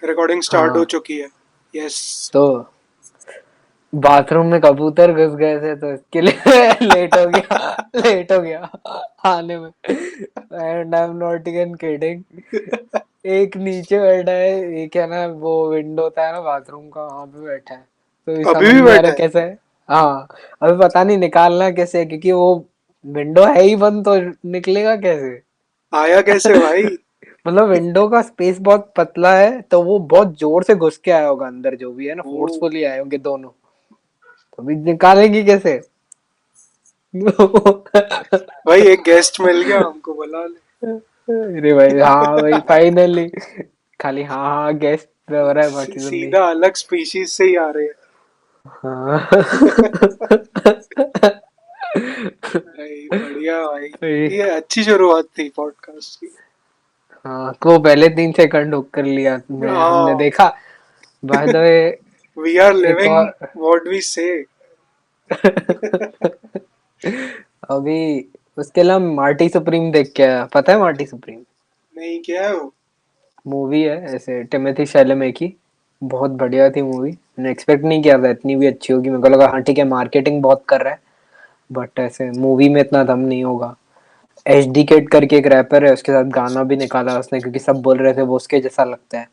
Recording start हो हाँ चुकी है। यस। तो बाथरूम में कबूतर घुस गए थे तो इसके लिए लेट हो गया, लेट हो गया आने में। And I am not even kidding. एक नीचे बैठा है, एक है ना वो विंडो होता है ना बाथरूम का, वहां पे बैठा है। तो ये अभी समझ भी नहीं आ बैठा रहा है? कैसे है। हाँ, अभी पता नहीं निकालना कैसे है, क्योंकि वो विंडो है ही बंद, तो निकलेगा कैसे। आया कैसे भाई? मतलब विंडो का स्पेस बहुत पतला है, तो वो बहुत जोर से घुस के आया होगा अंदर, जो भी है ना, ओ फोर्सफुली आए होंगे दोनों। तो अभी निकालेंगे कैसे। भाई, एक गेस्ट मिल गया, हमको बुला ले। अरे भाई, हाँ भाई फाइनली। खाली हाँ हाँ गेस्ट हो रहा है, बाकी सब नहीं। सीधा अलग स्पीशीज से ही आ रहे हैं। हाँ। भाई बढ़िया भाई। भाई, ये अच्छी शुरुआत थी पॉडकास्ट की। हाँ को पहले 3 सेकंड हुक कर लिया मैं, हमने हाँ, देखा। By the way, we are एक लिविंग और। What we say. अभी उसके अलावा मार्टी सुप्रीम देख के आया, पता है मार्टी सुप्रीम। नहीं, क्या है वो? मूवी है ऐसे टिमोथी शैलेमे की। बहुत बढ़िया थी मूवी, मैंने एक्सपेक्ट नहीं किया था इतनी भी अच्छी होगी। मेरे को लगा हाँ ठीक है, मार्केटिंग बहुत कर रहा है, बट ऐसे मूवी में इतना दम नहीं होगा। एच डी केट करके एक रैपर है, उसके साथ गाना भी निकाला उसने, क्योंकि सब बोल रहे थे वो उसके जैसा लगता है।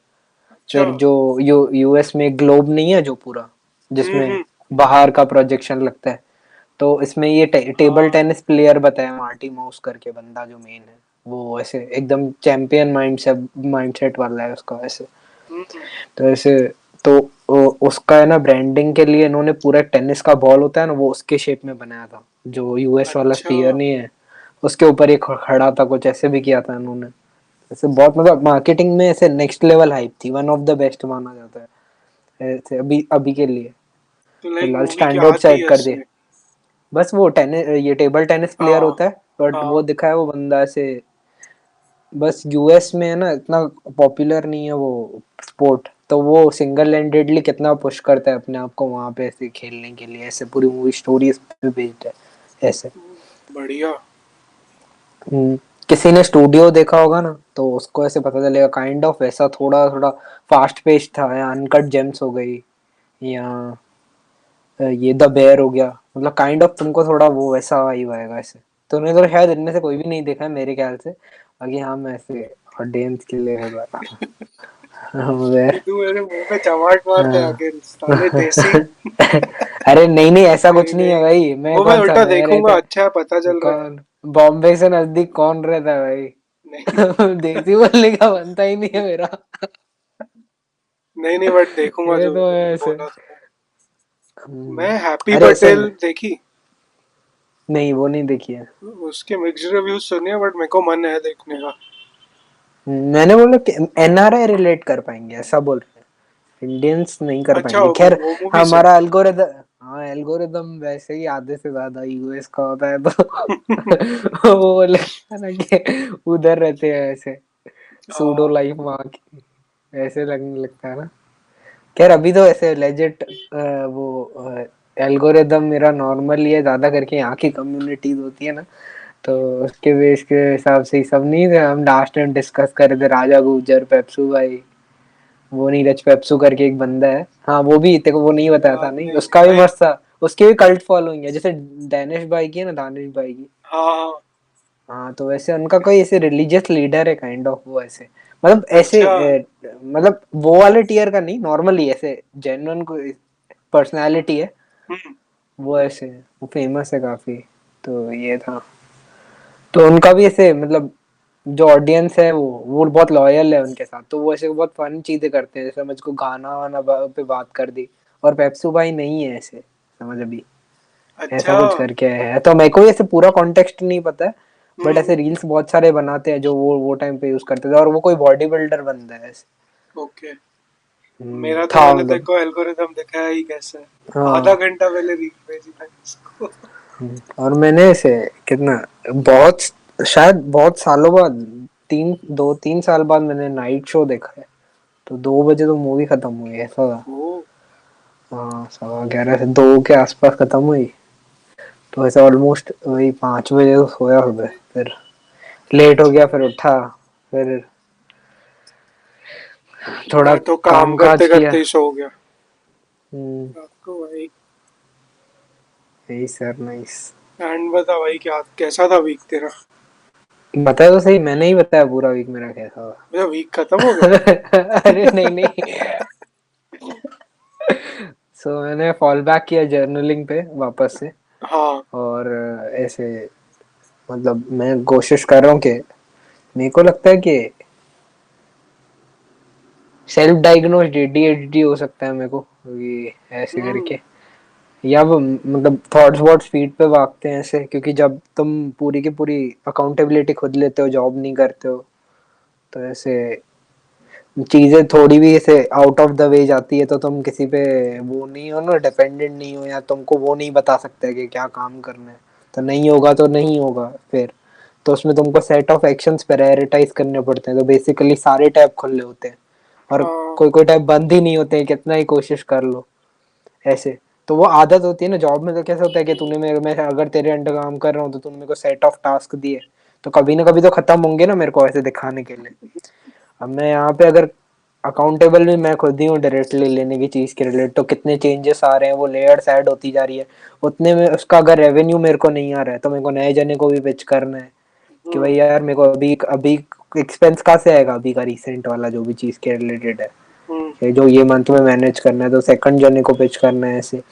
अच्छा। फिर जो यूएस में ग्लोब नहीं है जो पूरा, जिसमें हम्म। बाहर का प्रोजेक्शन लगता है, तो इसमें ये टेबल हाँ। टेनिस प्लेयर बताया, मार्टी माउस करके बंदा जो मेन है। वो ऐसे एकदम चैंपियन माइंडसेट वाला है उसका ऐसे। हम्म। तो ऐसे, तो उसका है ना ब्रांडिंग के लिए इन्होंने पूरा टेनिस का बॉल होता है ना, वो उसके शेप में बनाया था, जो यूएस वाला अच्छा। स्पीयर नहीं है, उसके ऊपर ये खड़ा था, कुछ ऐसे भी किया था इन्होंने। ऐसे बहुत मतलब मार्केटिंग में ऐसे नेक्स्ट लेवल हाइप थी, वन ऑफ द बेस्ट माना जाता है ऐसे अभी अभी के लिए। तो लाइक फिलहाल मूवी क्या स्टैंडर्ड थी सेट कर दे। इसमें? बस वो टेनिस, ये टेबल टेनिस प्लेयर हाँ। होता है, बट वो हाँ। दिखा है वो बंदा ऐसे। बस यूएस में है ना इतना पॉपुलर नहीं है वो स्पोर्ट, तो वो सिंगल हैंडेडली कितना पुश करता है अपने आप को वहां पे ऐसे खेलने के लिए, ऐसे पूरी मूवी स्टोरी इस पे बेस्ड है ऐसे। बढ़िया। हम्म, किसी ने स्टूडियो देखा होगा ना, तो उसको ऐसे पता चलेगा काइंड ऑफ वैसा, थोड़ा थोड़ा फास्ट पेस था, या अनकट जेम्स हो गई, या ये द बेयर हो गया, मतलब काइंड ऑफ तुमको थोड़ा वो वैसा वाइब आएगा ऐसे। तूने तो शायद इनमें से कोई भी नहीं देखा है मेरे ख्याल से, बाकी हाँ मैं ऐसे ऑडियंस के लिए है बता रहा हूँ। ये तू मेरे मुंह पे चमाट मार दे हाँ। आगे, साले देसी। अरे नहीं नहीं, ऐसा नहीं कुछ नहीं है नहीं, भाई, मैं वो मैं कौन सा, उल्टा मैं देखूंगा, रहता अच्छा है, पता चल रहा है। कौन, बॉम्बे से नजदीक कौन रहता है भाई। नहीं देसी बोलने का बनता ही नहीं है मेरा। नहीं नहीं, बट देखूंगा ये जो तो है ऐसे। बोला था। मैं हैप्पी अरे ऐसे पटेल देखी। नहीं, वो नहीं देखी है। उसके मिक्स्ड रिव्यूज सुने, बट मेरे को मन है देखने का। मैंने बोला कि एनआरआई रिलेट कर पाएंगे ऐसा बोल रहे हैं, इंडियंस नहीं कर अच्छा, पाएंगे। खैर वो मूवी से। हमारा एल्गोरिदम, हाँ एल्गोरिदम वैसे ही आधे से ज्यादा यूएस का होता है, तो वो बोले ना कि उधर रहते हैं ऐसे, सूडो हाँ। लाइफ वहाँ की, ऐसे लगने लगता है ना। खैर अभी तो ऐसे लेजिट वो एल्गोरिदम मेरा नॉर्मल ही है ज्यादा करके, यहाँ की कम्युनिटीज होती है ना, तो उसके बेस के हिसाब से ही सब नहीं थे। हम लास्ट टाइम डिस्कस कर रहे थे राजा गुर्जर, पेप्सू भाई, वो नीरज पेप्सू करके एक बंदा है, हाँ वो भी तेरे को वो नहीं बताया था, नहीं नहीं उसका भी भाई। मस्त था। उसकी भी कल्ट फॉलोइंग है, जैसे दानिश भाई की है ना, दानिश भाई की। हाँ हाँ। हाँ तो वैसे उनका कोई ऐसे रिलीजियस लीडर है काइंड ऑफ, वो ऐसे मतलब ऐसे अच्छा। मतलब वो वाले टीयर का नहीं, नॉर्मली ऐसे जेन्युइन कोई पर्सनालिटी है हम्म। वो ऐसे, वो फेमस है काफी। तो ये था, तो उनका भी ऐसे मतलब जो ऑडियंस है वो बहुत लॉयल है उनके साथ, तो वो ऐसे बहुत फन चीजें करते हैं, जैसे मुझको गाना वाना पे बात कर दी। और पेप्सू भाई नहीं है ऐसे, समझ अभी, ऐसा अच्छा। कुछ करके है, तो मेरे को भी ऐसे पूरा कॉन्टेक्स्ट नहीं पता है, बट हम्म। ऐसे रील्स बहुत सारे बनाते हैं जो वो टाइम पे यूज करते थे, और वो कोई बॉडी बिल्डर बंदा है ऐसे। ओके। मेरा तो था मैंने तेरे मतलब। को एल्गोरिदम दिखाया ही कैसे है। आधा हाँ। घंटा पहले रील भेजी था इसको। और मैंने ऐसे कितना, बहुत, शायद बहुत सालों बाद, 3 साल बाद मैंने नाइट शो देखा है। तो 2 बजे तो मूवी खत्म हुई है, ऐसा था। ओ। हाँ 11:15 से 2 के आसपास खत्म हुई। तो ऐसा ऑलमोस्ट वही 5 बजे तो सोया सुबह, फिर लेट हो गया, फिर उठा, फिर थोड़ा मैं तो काम काम करते काज किया। करते ही सो गया। हम्म। आपको भाई। यही सर, नाइस। एंड बता भाई, क्या कैसा था वीक तेरा? बताया तो सही, मैंने ही बताया पूरा वीक मेरा कैसा मेरा वीक खत्म हो गया। हुआ। अरे नहीं नहीं। सो मैंने फॉल बैक किया जर्नलिंग पे वापस से। हाँ। और ऐसे मतलब मैं कोशिश कर रहा हूँ कि मेरे को लगता है कि सेल्फ डायग्नोस्ड एडीएचडी हो सकता है मेरे को, ये ऐसे हम्म। करके। या वो मतलब थॉट्स बहुत स्पीड पे भागते हैं ऐसे, क्योंकि जब तुम पूरी की पूरी अकाउंटेबिलिटी खुद लेते हो, जॉब नहीं करते हो, तो ऐसे चीजें थोड़ी भी ऐसे आउट ऑफ द वे जाती है, तो तुम किसी पे वो नहीं हो ना, डिपेंडेंट नहीं हो, या तुमको वो नहीं बता सकते कि क्या काम करना है। तो नहीं होगा तो नहीं होगा फिर। तो उसमें तुमको सेट ऑफ एक्शंस प्रायोरिटाइज करने पड़ते हैं, तो बेसिकली सारे टैब खुले होते हैं, और हाँ। कोई कोई टैब बंद ही नहीं होते हैं, कितना ही कोशिश कर लो ऐसे। तो वो आदत होती है ना, जॉब में तो कैसे होता है कि तूने मेरे, मैं अगर तेरे अंडर काम कर रहा हूँ तो तूने मेरे को सेट ऑफ टास्क दिए, तो कभी ना कभी तो खत्म होंगे ना मेरे को ऐसे दिखाने के लिए। अब मैं यहाँ पे अगर अकाउंटेबल भी मैं खुद ही हूँ डायरेक्टली लेने की चीज के रिलेटेड, तो कितने चेंजेस आ रहे हैं, वो लेयर्स ऐड होती जा रही है, उतने में उसका अगर रेवेन्यू मेरे को नहीं आ रहा है, तो मेरे को नए जने को भी पिच करना है कि हम्म। भाई यार मेरे को अभी अभी एक्सपेंस कहाँ से आएगा, अभी का रिसेंट वाला जो भी चीज के रिलेटेड है, हम्म। ये जो ये मंथ में मैनेज करना है, तो सेकंड जने को पिच करना है ऐसे।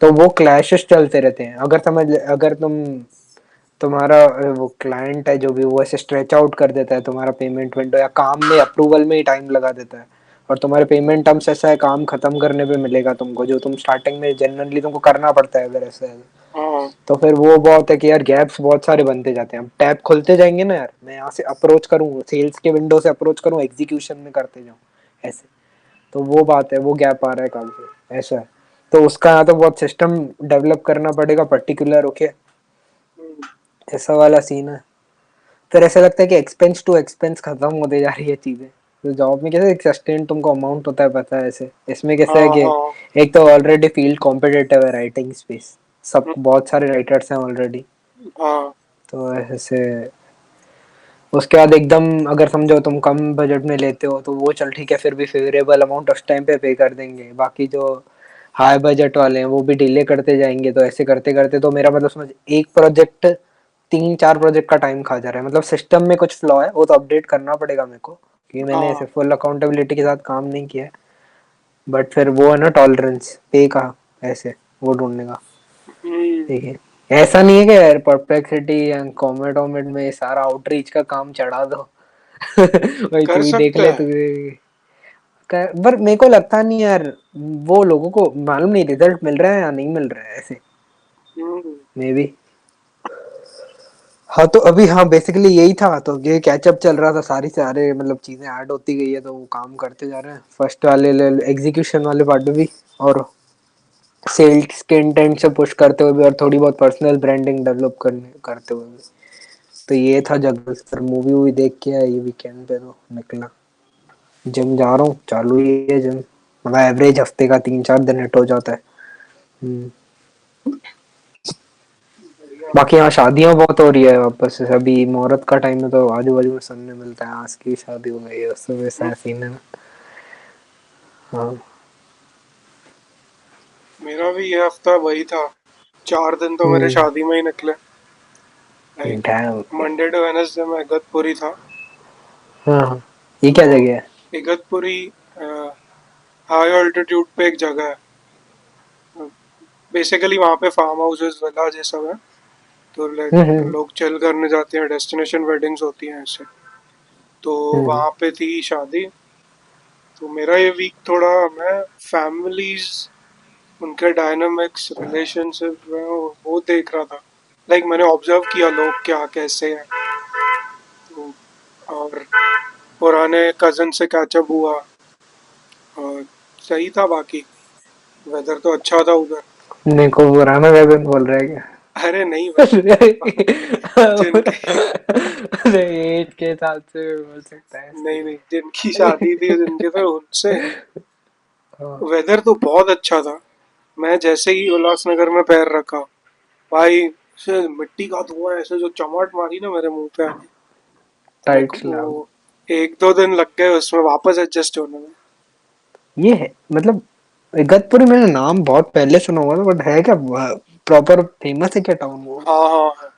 तो वो क्लैशेस चलते रहते हैं। अगर समझ, अगर तुम्हारा वो क्लाइंट है जो भी, वो ऐसे स्ट्रेच आउट कर देता है तुम्हारा पेमेंट विंडो, या काम में अप्रूवल में ही टाइम लगा देता है, और तुम्हारे पेमेंट टर्म्स ऐसा है काम खत्म करने पे मिलेगा तुमको, जो तुम स्टार्टिंग में जनरली तुमको करना पड़ता है अगर ऐसा है, हाँ। तो फिर वो बहुत है कि यार गैप्स बहुत सारे बनते जाते हैं। अब टैब खुलते जाएंगे ना यार, मैं यहाँ से अप्रोच करूँ, सेल्स के विंडो से अप्रोच करूँ, एग्जीक्यूशन में करते जाऊँ ऐसे, तो वो बात है, वो गैप आ रहा है काफी ऐसा है। तो उसका यहाँ तो बहुत सिस्टम डेवलप करना पड़ेगा पर्टिकुलर, ओके, हम्म। ऐसा वाला सीन है। फिर ऐसा लगता है कि एक्सपेंस टू एक्सपेंस खत्म होते जा रही है चीजें। तो जॉब में कैसे एक सस्टेन तुमको अमाउंट होता है पता है ऐसे, इसमें कैसे है हाँ। कि हाँ। एक तो ऑलरेडी फील्ड कॉम्पिटिटिव है राइटिंग स्पेस, सब हम्म। बहुत सारे राइटर्स हैं ऑलरेडी। हाँ। तो ऐसे उसके बाद एकदम अगर समझो तुम कम बजट में लेते हो, तो वो चल ठीक है, फिर भी फेवरेबल अमाउंट उस टाइम पे कर देंगे, बाकी जो हाई बजट वाले हैं वो भी डिले करते जाएंगे, तो ऐसे करते करते तो मेरा मतलब समझ, एक प्रोजेक्ट 3-4 प्रोजेक्ट का टाइम खा जा रहा है। मतलब सिस्टम में कुछ फ्लॉ है, वो तो अपडेट करना पड़ेगा मेरे को, क्योंकि मैंने हाँ। ऐसे फुल अकाउंटेबिलिटी के साथ काम नहीं किया है। बट फिर वो है ना टॉलरेंस पे का, ऐसे वो ढूंढने का। हम्म। ठीक है, ऐसा नहीं है कि यार परप्लेक्सिटी या कॉमेट वॉमेट में ये सारा आउटरीच का काम चढ़ा दो। भाई कर तू ही देख सकते ले हैं। तू। पर मेरे को लगता नहीं यार, वो लोगों को मालूम नहीं रिजल्ट मिल रहा है या नहीं मिल रहा है ऐसे, हम्म। May be. हाँ तो अभी, हाँ बेसिकली यही था, तो ये कैचअप चल रहा था, सारी सारे मतलब चीजें ऐड होती गई है, तो वो काम करते जा रहे हैं फर्स्ट वाले एग्जीक्यूशन वाले पार्ट में भी, और सेल्स के इंटेंट से पुश करते हुए भी, और थोड़ी बहुत पर्सनल ब्रांडिंग डेवलप करने करते हुए भी। तो ये था जगल। फिर मूवी वूवी देख के आया ये वीकेंड पे, तो निकला जिम जा रहा हूँ, चालू ही है जिम, मतलब एवरेज हफ्ते का 3-4 दिन हिट हो जाता है। हम्म। बढ़िया बाकी भाई। यहाँ शादियां बहुत हो रही है वापस से, अभी मुहूर्त का टाइम है, तो आजू बाजू में सुनने मिलता है आज की शादी हो गई है, उससे हम्म। वैसा सीन है ना। हाँ। मेरा भी ये हफ्ता वही था। 4 दिन तो मेरे हम्म। शादी में ही निकले। Like damn. Monday to Wednesday में इगतपुरी था। हाँ हाँ। ये क्या तो जगह है? इगतपुरी हाई ऑल्टीट्यूड पे एक जगह है। बेसिकली वहाँ पे फार्म हाउसेस विला ये सब है। तो लाइक हम्म। लोग चिल करने जाते हैं, डेस्टिनेशन वेडिंग्स होती हैं ऐसे। तो हम्म। वहाँ पे थी शादी। तो मेरा ये वीक थोड़ा, मैं फैमिलीज, उनके डायनामिक्स, रिलेशनशिप में वो देख रहा था। लाइक मैंने ऑब्जर्व किया लोग क्या कैसे हैं। तो और पुराने कजन से कैचअप हुआ। और सही था बाकी। वेदर तो अच्छा था उधर। मेरे को पुराना वेदर बोल रहा है क्या? अरे नहीं भाई। जिनके अरे एज के हिसाब से बोल सकता है नहीं नहीं, जिनकी ऐसे। शादी थी जिनके थे उनसे हाँ। वेदर तो बहुत अच्छा था। मैं जैसे ही उल्लासनगर में पैर रखा, भाई से मिट्टी का धुआं ऐसे जो चमाट मारी ना मेरे मुंह पे आके। लाइक टाइट वो स्लैब। 1-2 दिन लग गए उसमें वापस एडजस्ट होने में। ये है मतलब इगतपुरी मैंने नाम बहुत पहले सुना हुआ था, बट है क्या प्रॉपर फेमस है क्या टाउन वो? हाँ हाँ है।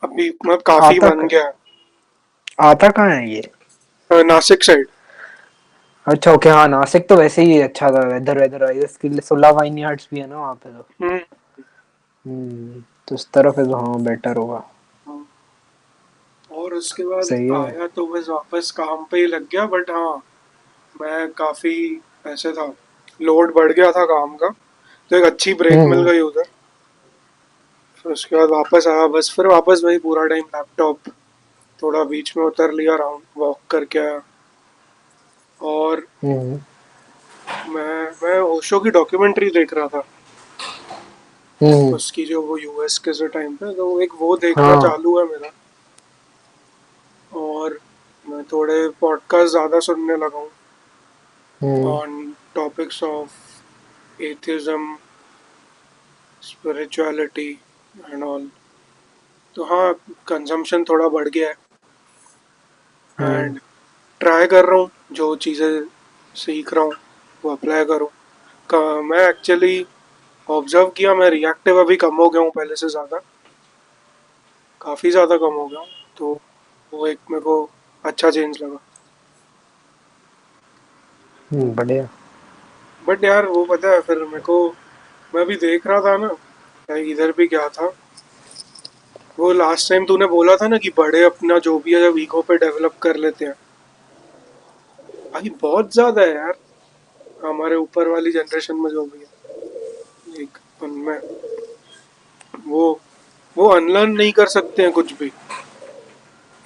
अभी मतलब काफी आता बन गया आता कहाँ है ये? है, नासिक साइड। अच्छा ओके, हाँ नासिक तो वैसे ही अच्छा था, वेदर वेदर इसके लिए सुला वाइन आर्ट्स भी है ना वहाँ पे तो। हम्म। तो उस तरफ है तो हाँ बेटर होगा। हाँ। और उसके बाद सही है। आया तो बस वापस काम पे ही लग गया, बट हाँ मैं काफी ऐसे था, लोड बढ़ गया था काम का, तो एक अच्छी ब्रेक मिल हम्म गई उधर। फिर उसके बाद वापस आया, बस फिर वापस वही पूरा टाइम लैपटॉप, थोड़ा बीच में उतर लिया, राउंड वॉक करके आया। और हम्म मैं ओशो की डॉक्यूमेंट्री देख रहा था, हम्म। उसकी जो वो यूएस के से टाइम पे, तो एक वो देखना हाँ। चालू है मेरा। और मैं थोड़े पॉडकास्ट ज़्यादा सुनने लगा हूँ hmm on topics of atheism, spirituality and all. तो हाँ, कंजम्पशन थोड़ा बढ़ गया है, हम्म एंड ट्राई कर रहा हूँ जो चीज़ें सीख रहा हूँ वो अप्लाई करूँ। मैं एक्चुअली ऑब्जर्व किया, मैं रिएक्टिव अभी कम हो गया हूँ पहले से ज़्यादा, काफ़ी ज़्यादा कम हो गया हूँ। तो वो एक मेरे को अच्छा चेंज लगा। बढ़िया। बट यार वो पता है फिर मेरे को, मैं भी देख रहा था ना, लाइक इधर भी क्या था, वो लास्ट टाइम तूने बोला था ना कि बड़े अपना जो भी है जब ईगो पे डेवलप कर लेते हैं, भाई बहुत ज्यादा है यार हमारे ऊपर वाली जनरेशन में जो भी है, एक उनमें वो वो अनलर्न नहीं कर सकते हैं कुछ भी।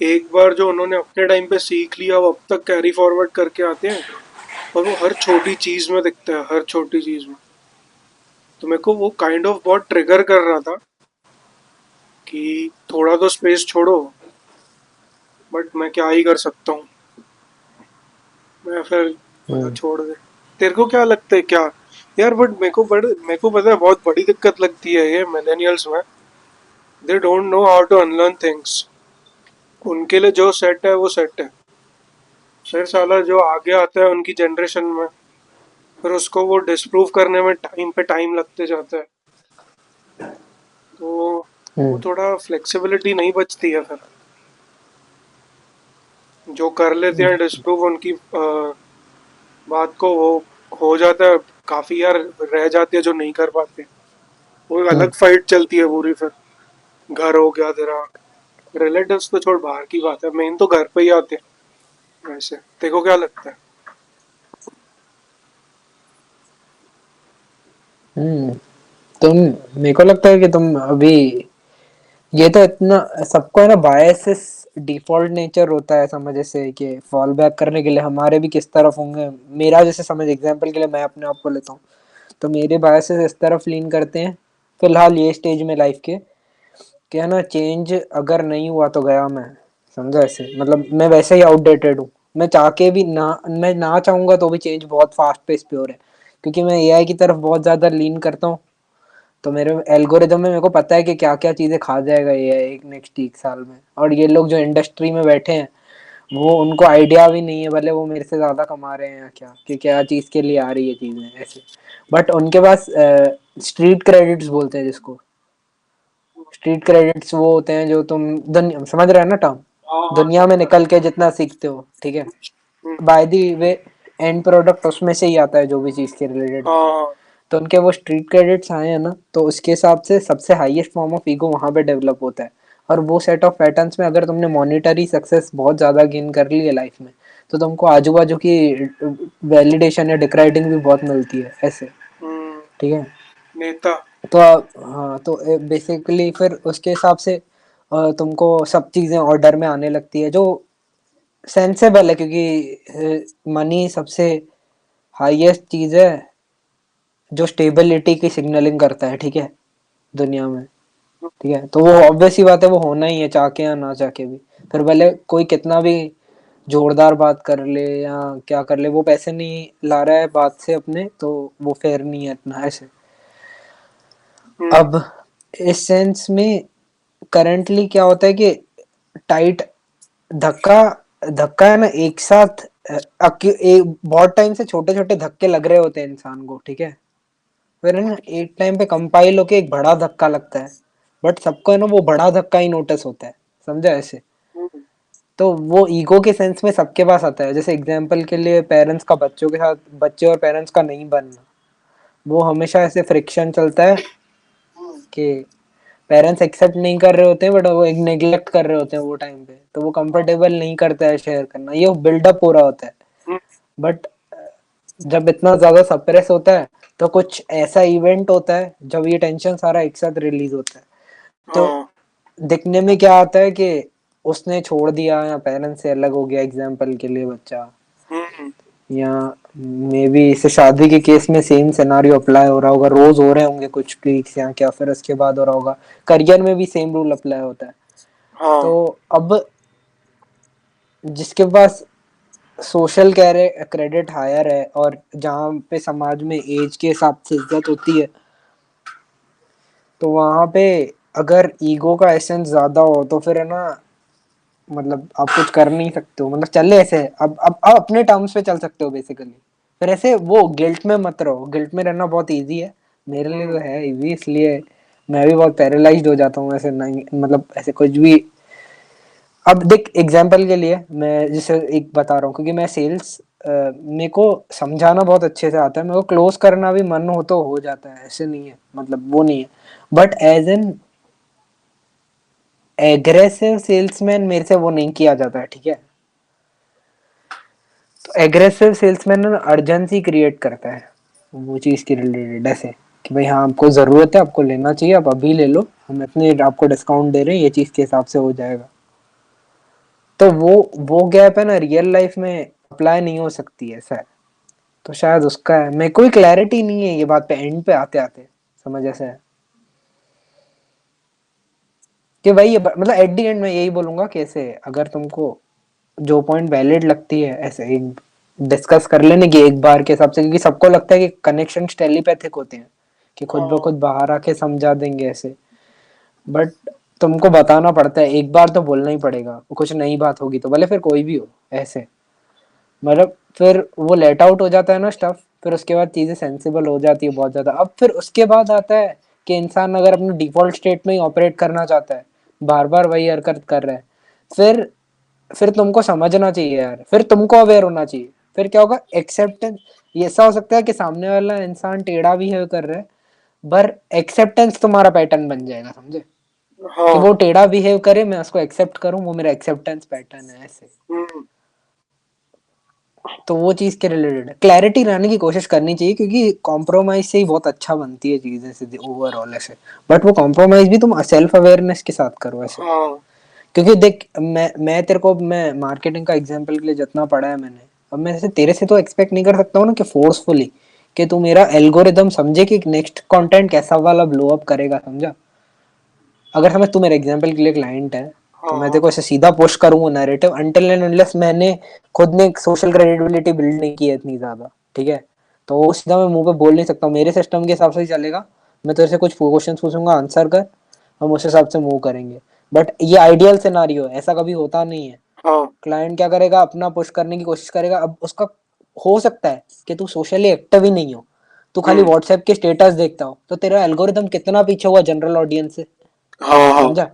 एक बार जो उन्होंने अपने टाइम पे सीख लिया वो अब तक कैरी फॉरवर्ड करके आते हैं, और वो हर छोटी चीज में दिखता है, हर छोटी चीज में। तो मेरे को वो काइंड ऑफ बहुत ट्रिगर कर रहा था कि थोड़ा तो स्पेस छोड़ो, बट मैं क्या ही कर सकता हूँ। मैं फिर बोला हम्म छोड़ दे। तेरे को क्या लगता है क्या यार, बट मेरे को पता है बहुत बड़ी दिक्कत लगती है ये मिलेनियल्स में, they don't know how to unlearn things. उनके लिए जो सेट है वो सेट है, फिर साला जो आगे आता है उनकी जनरेशन में, फिर उसको वो डिस्प्रूव करने में टाइम पे टाइम लगते जाता है। तो वो हम्म थोड़ा फ्लेक्सिबिलिटी नहीं बचती है फिर, जो कर लेते हैं डिस्प्रूव उनकी बात को, वो हो जाता है काफी यार, रह जाती है जो नहीं कर पाते। वो एक हम्म। अलग फाइट चलती है पूरी फिर। घर हो गया तेरा, रिलेटिव्स तो छोड़, बाहर की बात है, मेन तो घर पे ही आते हैं। वैसे तेरे को क्या लगता है? हम्म। तुम मेरे को लगता है कि तुम अभी ये तो इतना सबको है ना बायसेस डिफॉल्ट नेचर होता है समझ से कि फॉल बैक करने के लिए हमारे भी किस तरफ होंगे। मेरा जैसे समझ एग्जांपल के लिए मैं अपने आप को लेता हूँ, तो मेरे बायसेस इस तरफ लीन करते हैं फिलहाल ये स्टेज में लाइफ के, क्या ना चेंज अगर नहीं हुआ तो गया मैं, समझा ऐसे मतलब मैं वैसे ही आउटडेटेड हूँ। मैं चाह के भी ना, मैं ना चाहूंगा तो भी चेंज बहुत फास्ट पेस पे हो रहा है, क्योंकि मैं एआई की तरफ बहुत ज्यादा लीन करता हूँ। तो मेरे एल्गोरिदम में मेरे को पता है कि क्या क्या चीजें खा जाएगा ये एक नेक्स्ट 1 साल में, और ये लोग जो इंडस्ट्री में बैठे हैं वो उनको आइडिया भी नहीं है, भले वो मेरे से ज्यादा कमा रहे हैं या क्या कि क्या चीज के लिए आ रही है चीजें ऐसे। बट उनके पास स्ट्रीट क्रेडिट्स बोलते हैं जिसको, स्ट्रीट क्रेडिट्स वो होते हैं जो तुम दुनिया समझ रहे हो ना टर्म, हाँ हाँ दुनिया में समझ रहा निकल के जितना सीखते हो, ठीक है। हूँ। Bye the way and product उसमें से ही आता है जो भी चीज के रिलेटेड हाँ होता है। हाँ। तो उनके वो स्ट्रीट क्रेडिट्स आए हैं ना, तो उसके हिसाब से सबसे हाईएस्ट फॉर्म ऑफ ईगो वहां पे डेवलप होता है। और वो सेट ऑफ पैटर्न्स में अगर तुमने मॉनिटरी सक्सेस बहुत ज्यादा गेन कर ली है लाइफ में, तो तुमको आजू बाजू की वैलिडेशन या डिक्रेडिंग भी बहुत मिलती है ऐसे, हम्म। ठीक है। नेता। तो हाँ तो बेसिकली फिर उसके हिसाब से तुमको सब चीजें ऑर्डर में आने लगती है जो सेंसेबल है, क्योंकि मनी सबसे हाईएस्ट चीज है जो स्टेबिलिटी की सिग्नलिंग करता है, ठीक है, दुनिया में। ठीक है, तो वो ऑब्वियस ही बात है, वो होना ही है चाह के या ना चाह के भी। फिर भले कोई कितना भी जोरदार बात कर ले या क्या कर ले, वो पैसे नहीं ला रहा है बात से अपने, तो वो फेयर नहीं है इतना ऐसे। हम्म। अब इस सेंस में करंटली क्या होता है कि टाइट धक्का धक्का है ना एक साथ बहुत टाइम से छोटे छोटे धक्के लग रहे होते हैं इंसान को, ठीक है, फिर है ना एक टाइम पे कंपाइल होके एक बड़ा धक्का लगता है, बट सबको है ना वो बड़ा धक्का ही नोटिस होता है, समझा ऐसे। हम्म, तो वो ईगो के सेंस में सबके पास आता है, जैसे एग्जाम्पल के लिए पेरेंट्स का बच्चों के साथ, बच्चे और पेरेंट्स का नहीं बनना, वो हमेशा ऐसे फ्रिक्शन चलता है हम्म, कि पेरेंट्स एक्सेप्ट नहीं कर रहे होते हैं बट वो एक नेग्लेक्ट कर रहे होते हैं वो टाइम पे, तो वो हाँ, कंफर्टेबल नहीं करता है शेयर करना, ये बिल्डअप हो रहा होता है। हम्म, बट जब इतना ज्यादा सप्रेस होता है तो कुछ ऐसा इवेंट होता है जब ये टेंशन सारा एक साथ रिलीज होता है, तो हाँ, दिखने में क्या आता है कि उसने छोड़ दिया या पेरेंट्स से अलग हो गया एग्जाम्पल के लिए बच्चा, हम्म, या मे बी इसे शादी के केस में सेम सिनारियो अप्लाई हो रहा होगा, रोज हो रहे होंगे कुछ ट्वीक्स या क्या, फिर उसके बाद हो रहा होगा करियर में भी सेम रूल अप्लाई होता है। तो हाँ, अब जिसके पास सोशल क्रेडिट हायर है और जहाँ पे समाज में एज के हिसाब से इज्जत होती है, तो वहां पे अगर ईगो का एसेंस ज्यादा हो तो फिर है ना, मतलब आप कुछ कर नहीं सकते हो, मतलब चले ऐसे, अब अपने टर्म्स पे चल सकते हो बेसिकली, फिर ऐसे वो गिल्ट में मत रहो, गिल्ट में रहना बहुत इजी है, मेरे लिए तो हम्म, है इजी, इसलिए मैं भी बहुत पैरालाइज्ड हो जाता हूँ ऐसे, नहीं मतलब ऐसे कुछ भी। अब देख एग्जांपल के लिए मैं जैसे एक बता रहा हूँ, क्योंकि मैं सेल्स, मेरे को समझाना बहुत अच्छे से आता है, मेरे को क्लोज करना भी मन हो तो हो जाता है, ऐसे नहीं है, मतलब वो नहीं है, but as an aggressive salesman मेरे से वो नहीं किया जाता है, ठीक है। तो एग्रेसिव सेल्समैन ना अर्जेंसी क्रिएट करता है वो चीज के रिलेटेड, ऐसे कि भाई हाँ आपको जरूरत है, आपको लेना चाहिए, आप अभी ले लो, हम इतने आपको डिस्काउंट दे रहे हैं, ये चीज के हिसाब से हो जाएगा। तो वो गैप है ना रियल लाइफ में अप्लाई नहीं हो सकती है, ऐसा है। तो शायद उसका है, मेरे कोई क्लैरिटी नहीं है ये बात पे एंड पे आते आते, समझ ऐसे है कि भाई ये मतलब एट द एंड मैं यही बोलूंगा कि ऐसे अगर तुमको जो पॉइंट वैलिड लगती है ऐसे एक डिस्कस कर लेने की एक बार के हिसाब से, क्योंकि सबको लगता है कि कनेक्शन टेलीपैथिक होते हैं कि खुद ब हाँ, खुद बाहर आके समझा देंगे ऐसे, बट तुमको बताना पड़ता है, एक बार तो बोलना ही पड़ेगा, कुछ नई बात होगी तो भले फिर कोई भी हो, ऐसे मतलब फिर वो लेट आउट हो जाता है ना स्टफ, फिर उसके बाद चीजें सेंसिबल हो जाती है बहुत ज्यादा। अब फिर उसके बाद आता है कि इंसान अगर अपने डिफॉल्ट स्टेट में ही ऑपरेट करना चाहता है, बार बार वही हरकत कर रहा है, फिर फिर तुमको समझना चाहिए यार, फिर तुमको अवेयर होना चाहिए, फिर क्या होगा एक्सेप्टेंस। ये ऐसा हो सकता है कि सामने वाला इंसान टेढ़ा बिहेव कर रहा है, पर एक्सेप्टेंस तुम्हारा पैटर्न बन जाएगा, समझे, कि हाँ, वो टेढ़ा बिहेव करे मैं उसको एक्सेप्ट करूं, वो मेरा एक्सेप्टेंस पैटर्न है, ऐसे। हम्म, तो वो चीज के रिलेटेड क्लैरिटी लाने की कोशिश करनी चाहिए, क्योंकि कॉम्प्रोमाइज से ही बहुत अच्छा बनती है चीजें सीधे ओवरऑल ऐसे, बट वो कॉम्प्रोमाइज भी तुम सेल्फ अवेयरनेस के साथ करो ऐसे। हाँ, क्योंकि देख मैं तेरे को मैं मार्केटिंग का एग्जांपल के लिए जितना पढ़ा है मैंने, अब मैं जैसे तेरे से तो एक्सपेक्ट नहीं कर सकता हूँ ना कि फोर्सफुली कि तू मेरा एल्गोरिदम समझे कि नेक्स्ट कंटेंट कैसा वाला ब्लो अप करेगा, समझा। अगर समझ तू मेरे एग्जांपल के लिए क्लाइंट है, तो मैं तेरे हाँ, को ऐसे सीधा पुश करूंगा नैरेटिव अनटिल एंड अनलेस मैंने खुद ने सोशल क्रेडिबिलिटी बिल्ड नहीं की है इतनी ज्यादा, ठीक है। तो वो सीधा मैं मुंह पे बोल नहीं सकता हूँ, मेरे सिस्टम के हिसाब से ही चलेगा, मैं तेरे से कुछ क्वेश्चन पूछूंगा आंसर कर, हम उस हिसाब से मूव करेंगे। बट ये आइडियल सिनारियो है, ऐसा कभी होता नहीं है। हाँ, क्लाइंट क्या करेगा, अपना पुश करने की कोशिश करेगा, अब उसका हो सकता है कि तू सोशली एक्टिव ही नहीं हो, तू खाली हम्म, व्हाट्सएप के स्टेटस देखता हो, तो तेरा एल्गोरिदम कितना पीछे हुआ जनरल ऑडियंस से, हाँ, हाँ, समझा।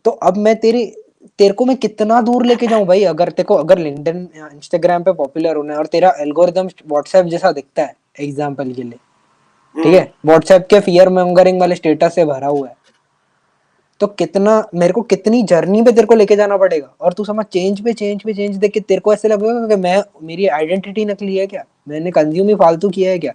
तो अब मैं तेरे को मैं कितना दूर लेके जाऊं भाई, अगर तेरे को अगर लिंक्डइन या इंस्टाग्राम पे पॉपुलर होना है और तेरा एल्गोरिदम व्हाट्सएप जैसा दिखता है एग्जांपल के लिए, ठीक हम्म, है, व्हाट्सएप के फियर मॉन्गरिंग वाले स्टेटस से भरा हुआ है, तो कितना मेरे को कितनी जर्नी पे तेरे को लेके जाना पड़ेगा, और तू समझ चेंज पे चेंज पे चेंज देख के तेरे को ऐसे लगेगा कि मैं मेरी आइडेंटिटी नकली है क्या, मैंने कंज्यूम ही फालतू किया है क्या।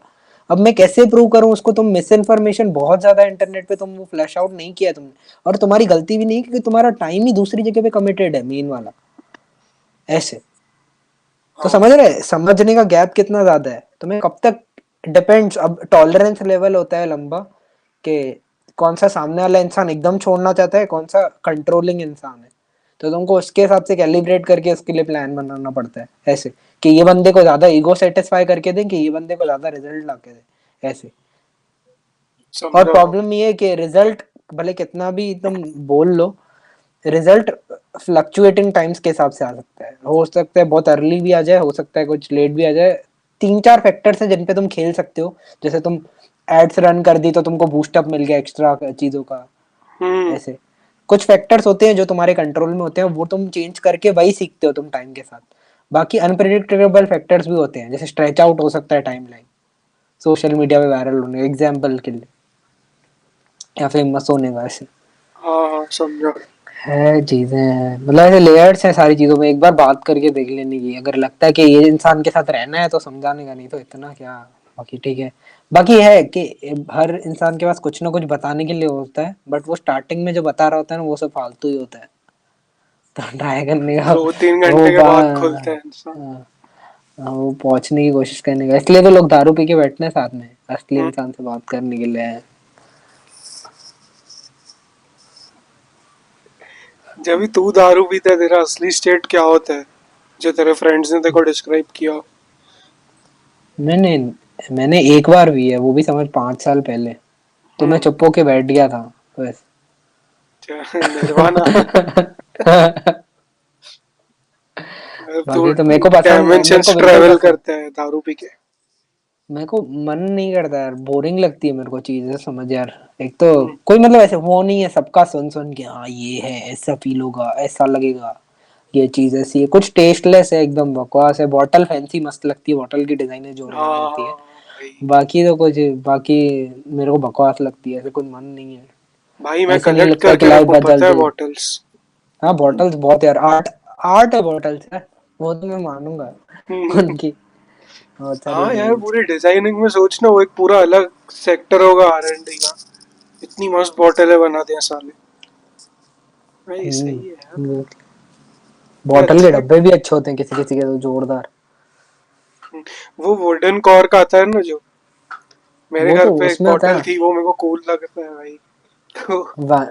अब मैं कैसे प्रूव करूं उसको, तुम मिस इन्फॉर्मेशन बहुत ज्यादा इंटरनेट पे तुम वो फ्लैश आउट नहीं किया है तुमने, और तुम्हारी गलती भी नहीं क्योंकि तुम्हारा टाइम ही दूसरी जगह पे कमिटेड है मेन वाला, ऐसे। तो हाँ, समझ रहे, समझने का गैप कितना ज्यादा है, तुम्हें कब तक डिपेंड्स, अब टॉलरेंस लेवल होता है लंबा कि कौन सा सामने वाला इंसान एकदम छोड़ना चाहता है, कौन सा कंट्रोलिंग इंसान है, तो तुमको उसके हिसाब से कैलिब्रेट करके उसके लिए प्लान बनाना पड़ता है, ऐसे कि ये बंदे को ज्यादा ईगो सेटिस्फाई करके दें कि ये बंदे को ज्यादा रिजल्ट ला के दें, ऐसे। और समझा। प्रॉब्लम ये है कि रिजल्ट भले कितना भी तुम बोल लो, रिजल्ट फ्लक्चुएटिंग टाइम्स के हिसाब से आ सकता है, हो सकता है बहुत अर्ली भी आ जाए, हो सकता है कुछ लेट भी आ जाए। 3-4 फैक्टर्स हैं जिन पे तुम खेल सकते हो, जैसे तुम एड्स रन कर दी तो तुमको बूस्ट अप मिल गया एक्स्ट्रा चीजों का, हम्म। ऐसे कुछ फैक्टर्स होते हैं जो तुम्हारे कंट्रोल में होते हैं, वो तुम चेंज करके वही सीखते हो तुम टाइम के साथ। बाकी अनप्रेडिक्टेबल फैक्टर्स भी होते हैं, जैसे स्ट्रेच आउट हो सकता है टाइमलाइन, सोशल मीडिया पे वायरल होने एग्जाम्पल के लिए, या फेमस होने का, ऐसे हाँ हाँ, समझा। है चीजें हैं, मतलब ऐसे लेयर्स हैं सारी चीजों में, एक बार बात करके देख लेने की, अगर लगता है कि ये इंसान के साथ रहना है तो समझाने का, नहीं तो इतना क्या। बाकी ठीक है। बाकी है कि हर इंसान के पास कुछ ना कुछ बताने के लिए होता है, बट वो स्टार्टिंग में जो बता रहा होता है ना वो सब फालतू ही होता है, तो ट्राई करने का 2-3 घंटे वो के बाद खुलते हैं इंसान। वो पहुंचने की कोशिश करने का, इसलिए तो लोग दारू पी के बैठने हैं साथ में, असली हम्म। इंसान से बात करने के लिए। जब भी तू दारू पीता है तेरा असली स्टेट क्या होता है, जो तेरे फ्रेंड्स ने तेरे को डिस्क्राइब किया? मैंने मैंने एक बार भी है, वो भी समझ 5 साल पहले, तो मैं हम्म। चुप होके बैठ गया था बस। निर्वाणा। तू बाकी तो मेरे को पसंद, मेरे को डायमेंशंस बिल्कुल ट्रेवल पसंद, करता है दारू पी के। मेरे को मन नहीं करता यार, बोरिंग लगती है मेरे को चीजें, समझ यार। एक तो हम्म। कोई मतलब ऐसे वो नहीं है सबका सुन सुन के, हाँ ये है ऐसा फील होगा ऐसा लगेगा, ये चीज ऐसी है, कुछ टेस्टलेस है, एकदम बकवास है। बॉटल फैंसी मस्त लगती है, बॉटल की डिजाइन जोरदार हाँ होती है, हाँ भाई। बाकी तो कुछ, बाकी मेरे को बकवास लगती है, ऐसे कोई मन नहीं है। भाई मैं ऐसे नहीं कलेक्ट लगता कि करके लाइफ रखूं, बहुत पता है, जल्दी। बॉटल्स। हाँ बॉटल्स बहुत यार, आर्ट, आर्ट है बॉटल्स यार, वो तो मैं मानूंगा उनकी बहुत सारी हाँ यार, रील्स। पूरी डिजाइनिंग में सोचना, वो एक पूरा अलग सेक्टर होगा R&D का। इतनी मस्त बॉटलें बनाते हैं साले। भाई सही है यार। ये बॉटल के अच्छा है। डब्बे भी अच्छे होते हैं किसी किसी के, तो जोरदार। वो वुडन कॉर्क आता है ना जो, मेरे वो घर तो पे एक उसमें आता बॉटल है, थी, वो मेरे को कूल लगता है भाई। तो वा,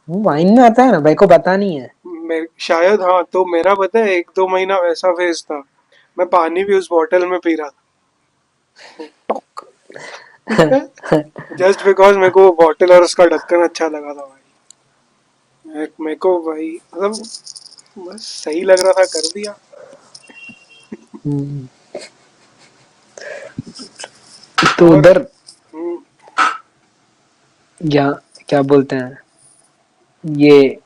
वो वाइन में आता है ना, भाई को पता नहीं है। शायद, हाँ, तो मेरा पता है 1-2 महीना वैसा फेज था, मैं पानी भी उस बॉटल में पी रहा था। जस्ट बिकॉज मेरे को वो बॉटल और उसका ढक्कन अच्छा लगा था भाई। मेरे को भाई मतलब बस सही लग रहा था, कर दिया। हम्म, तो और उधर हम्म, क्या, क्या बोलते हैं ये,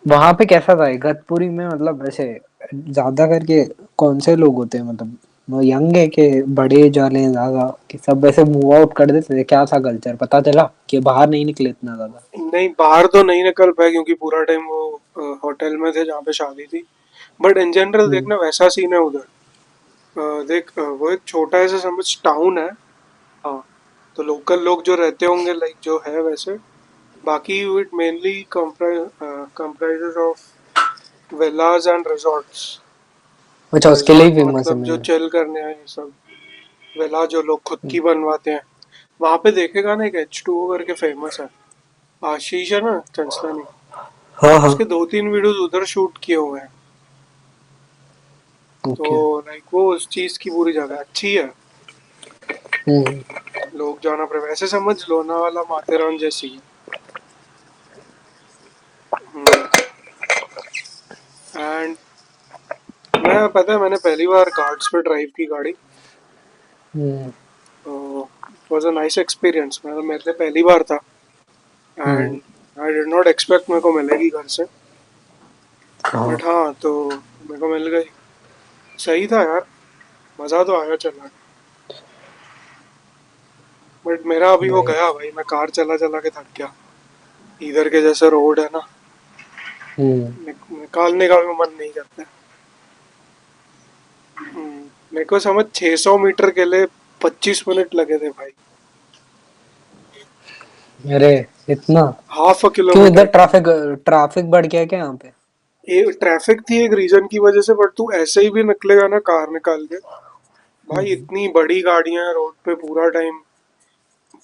वहां पे कैसा था इगतपुरी में, मतलब ऐसे ज्यादा करके कौन से लोग होते हैं, मतलब वो यंग है कि बड़े एज वाले हैं ज्यादा, कि सब ऐसे मूव आउट कर देते थे, क्या था कल्चर, पता चला कि बाहर नहीं निकले इतना ज्यादा। नहीं, बाहर तो नहीं निकल पाए क्योंकि पूरा टाइम वो होटल में थे जहाँ पे शादी थी। बट इन जनरल हम्म। देखना वैसा सीन है उधर। देख, वो एक छोटा ऐसा समझ टाउन है। हाँ, तो लोकल लोग जो रहते होंगे, लाइक जो है वैसे, बाकी it mainly comprises of villas and resorts. अच्छा उसके लिए रिजॉर्ट ही फेमस है मतलब जो मैं। चिल करने आए, ये सब विला जो लोग खुद की बनवाते हैं। वहां पे देखेगा ना, एक H2O करके फेमस है, आशीष है ना चंचलानी, हाँ हाँ। उसके 2-3 वीडियोस उधर शूट किए हुए हैं। तो ओके। लाइक वो उस चीज की पूरी जगह अच्छी है, हम्म। लोग जाना पड़े, वैसे समझ लोनावाला माथेरान जैसी है। एंड मैं, पता है, मैंने पहली बार घाट्स पे ड्राइव की गाड़ी, हम्म। तो it was a nice experience, मतलब मेरे लिए पहली बार था। Hmm. And I did not expect मेरे को मिलेगी घर से, हाँ। बट हाँ, तो मेरे को मिल गई। सही था यार, मज़ा तो आया चला। बट मेरा अभी वो नाइस। गया भाई, मैं कार चला चला के थक गया। इधर के जैसे रोड है ना, हम्म। निकालने का भी मन नहीं करता है। मेरे को समझ 600 मीटर के लिए 25 मिनट लगे थे भाई। अरे इतना, हाफ अ क्यों इधर किलोमीटर के लिए। ट्रैफिक, ट्रैफिक बढ़ गया क्या यहाँ पे। ये ट्रैफिक थी एक रीजन की वजह से, बट तू ऐसे ही भी निकलेगा ना कार निकाल के, भाई हम्म। इतनी बड़ी गाड़ियां हैं रोड पे पूरा टाइम।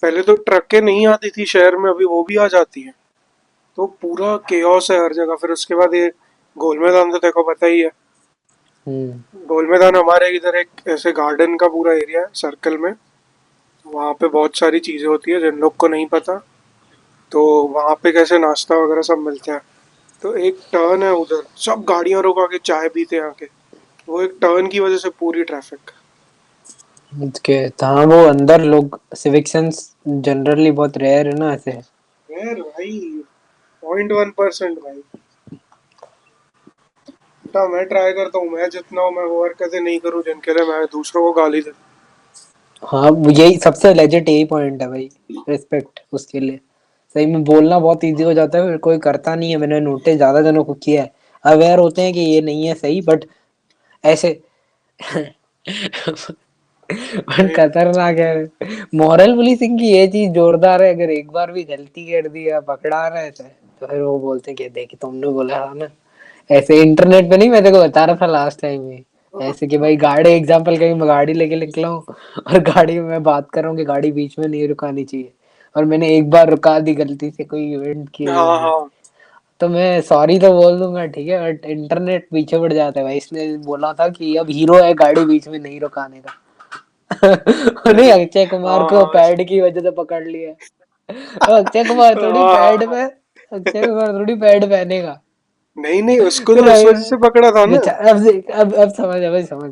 पहले तो ट्रकें नहीं आती थी शहर में, अभी वो भी आ जाती हैं। तो पूरा केओस है हर जगह। फिर उसके बाद ये गोल मैदान तो देखो, पता ही है। हम्म। गोल मैदान हमारे इधर एक ऐसे गार्डन का पूरा एरिया है सर्कल में, वहाँ पे बहुत सारी चीजें होती है जिन लोग को नहीं पता। तो वहाँ पे कैसे नाश्ता वगैरह सब मिलता है। तो एक टर्न है उधर, सब गाड़ियां रोका के चाय पीते हैं आके। वो एक टर्न की वजह से पूरी ट्रैफिक। के हाँ, वो अंदर लोग सिविक सेंस जनरली बहुत रेयर है ना ऐसे। यार भाई, 0.1% भाई। बेटा मैं ट्राई करता हूँ, मैं जितना हूँ मैं वो हरकतें नहीं करूँ जिनके लिए मैं दूसरों को गाली दे। हाँ, यही सबसे लेजिट यही पॉइंट है भाई, रिस्पेक्ट उसके लिए। सही में बोलना बहुत इजी हो जाता है, फिर कोई करता नहीं है, मैंने नोटिस ज्यादा जनों को किया है। अवेयर होते हैं कि ये नहीं है सही, बट ऐसे बट भाई खतरनाक है। मॉरल पुलिसिंग की ये चीज जोरदार है, अगर एक बार भी गलती कर दी या पकड़ा रहे थे तो फिर वो बोलते हैं कि देखी तुमने बोला था ना। ऐसे इंटरनेट पे नहीं, मैं तेको बता रहा था लास्ट टाइम में, ऐसे कि भाई गाड़ी एग्जांपल, कहीं मैं गाड़ी लेके निकला हूँ और गाड़ी में मैं बात कर रहा हूँ कि गाड़ी बीच में नहीं रुकानी चाहिए, और मैंने एक बार रुका दी गलती से कोई इवेंट की वजह हाँ से, हाँ। तो मैं सॉरी तो बोल दूंगा ठीक है, बट इंटरनेट पीछे पड़ जाता है भाई, इसने बोला था कि अब हीरो है गाड़ी बीच में नहीं रुकाने का। नहीं, अरे अक्षय कुमार हाँ को हाँ पैड की वजह से पकड़ लिया। अब अक्षय कुमार थोड़ी हाँ पैड हाँ। पे, अक्षय कुमार थोड़ी पैड पहनेगा। नहीं नहीं, उसको फिर तो इस वजह से पकड़ा था ना। अच्छा, अब देख, अब समझ, अब समझ।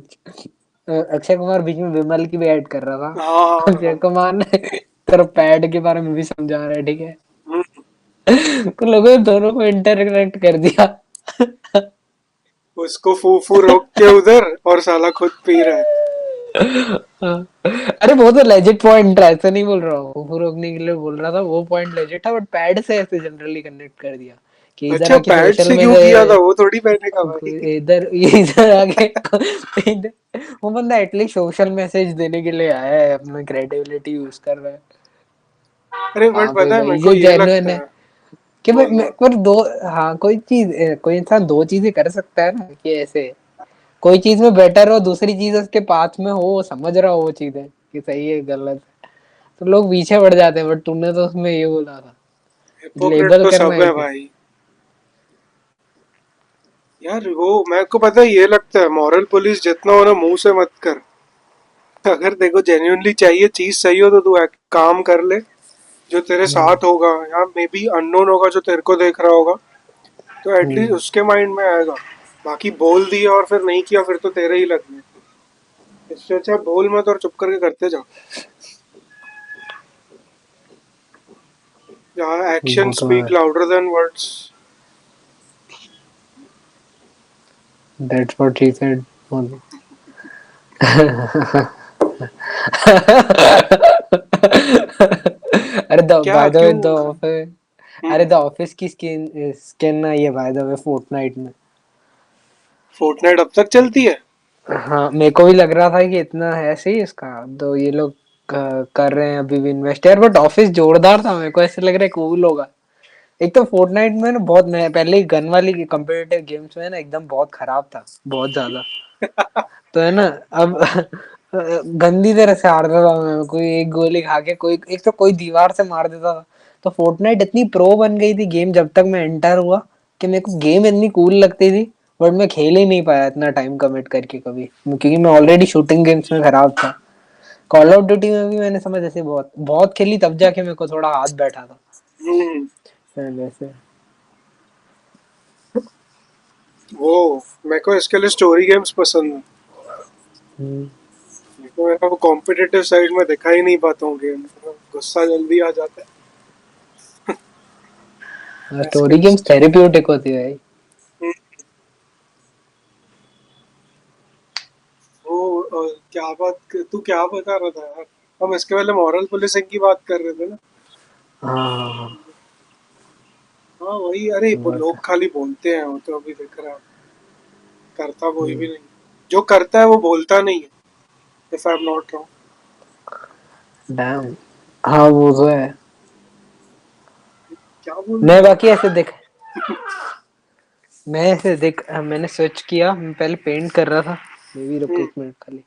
अक्षय कुमार बीच में विमल की भी ऐड कर रहा हाँ था, हाँ अक्षय हाँ। कुमार ने तेरे पैड के बारे में भी समझा रहा है, ठीक है। हम्म, तो लोगों ने दोनों को इंटरकनेक्ट कर दिया। उसको फूफू रोक के उधर और साला खुद पी रहा है। हाँ। अरे वो तो लेजिट पॉइंट है, ऐसा नहीं बोल रहा हूँ, ऊपर रोकने के लिए बोल रहा था, वो पॉइंट लेजिट था, बट पैड से ऐसे जनरली कनेक्ट कर दिया कि इधर अच्छा, आके पैड सोशल से में क्यों से, किया था, वो थोड़ी पहने का भाई। इधर इधर आके इधर, वो बंदा एटलीस्ट सोशल मैसेज देने के लिए आया है, अपना क्रेडिबिलिटी यूज कर रहा है। अरे बट हाँ, कोई पता है भाई मेरे को ये ये जेन्युइन लगता है है। कि भाई बोल बोल। पर दो, हाँ कोई चीज, कोई इंसान दो चीजें कर सकता है ना, कि ऐसे कोई चीज में बेटर हो, दूसरी चीज उसके पास में हो, वो समझ रहा हो वो चीजें कि सही है गलत है, तो लोग पीछे पड़ जाते हैं, बट तुमने तो उसमें ये बोला था, हिपोक्रेट लेबल तो करना सब है है कि भाई। यार वो मेरे को पता है ये लगता है, मॉरल पुलिस जितना हो ना मुंह से मत कर। अगर देखो जेन्युइनली चाहिए, चीज सही हो तो तू एक काम कर ले जो तेरे हम्म, साथ होगा, या मे बी अननोन होगा जो तेरे को देख रहा होगा, तो एटलीस्ट हम्म, उसके माइंड में आएगा। बाकी बोल दिया और फिर नहीं किया, फिर तो तेरे ही लगने। इससे अच्छा बोल मत और चुप करके करते जा। जहाँ एक्शन वो तो है, speak louder than words. That's what she said. अरे क्या बाय द वे, क्यों? द ऑफिस, अरे द ऑफिस की स्किन स्किन आई है बाय द वे फोर्टनाइट में। फोर्टनाइट अब तक चलती है? हाँ, मेरे को भी लग रहा था कि इतना है सही इसका, तो ये लोग कर रहे हैं अभी भी इन्वेस्ट यार, बट ऑफिस जोरदार था, मेरे को ऐसे लग रहा है कूल होगा। एक तो फोर्टनाइट में ना बहुत, मैं पहले ही गन वाली कंपेटिटिव गेम्स में ना एकदम बहुत खराब था, बहुत ज्यादा, तो है ना, अब गंदी तरह से हारता था मैं, कोई एक गोली खा के, कोई एक तो कोई दीवार से मार देता था। तो फोर्टनाइट इतनी प्रो बन गई थी गेम जब तक मैं एंटर हुआ, कि मेरे को गेम इतनी कूल लगती थी, बट मैं खेल ही नहीं पाया इतना टाइम कमिट करके कभी, क्योंकि मैं ऑलरेडी शूटिंग गेम्स में खराब था। कॉल ऑफ ड्यूटी में भी मैंने समझ ऐसे बहुत बहुत खेली, तब जाके मेरे को थोड़ा हाथ बैठा था हम्म। पहले से। वो मेरे को इसके लिए स्टोरी गेम्स पसंद है। हम्म, मेरे को मेरा वो कॉम्पिटिटिव साइड में दिखा ही नहीं पाता हूँ गेम, गुस्सा जल्दी आ जाता है स्टोरी इसके। गेम्स थेरेप्यूटिक होती है भाई। वो क्या बात, तू क्या बता रहा था यार? हम इसके पहले मॉरल पुलिसिंग की बात कर रहे थे ना। हाँ हाँ हाँ, हाँ वही, अरे वो बस। लोग खाली बोलते हैं, वो तो अभी दिख रहा है, करता कोई भी हम्म, नहीं। जो करता है वो बोलता नहीं है, if I am not wrong. Dam, हाँ वो तो है। क्या बोल मैं रहा बाकी है? ऐसे देख, मैं ऐसे देख, मैंने स्विच किया, मैं पहले पेंट कर रहा था, मे भी रुक हम्म, एक मिनट खाली,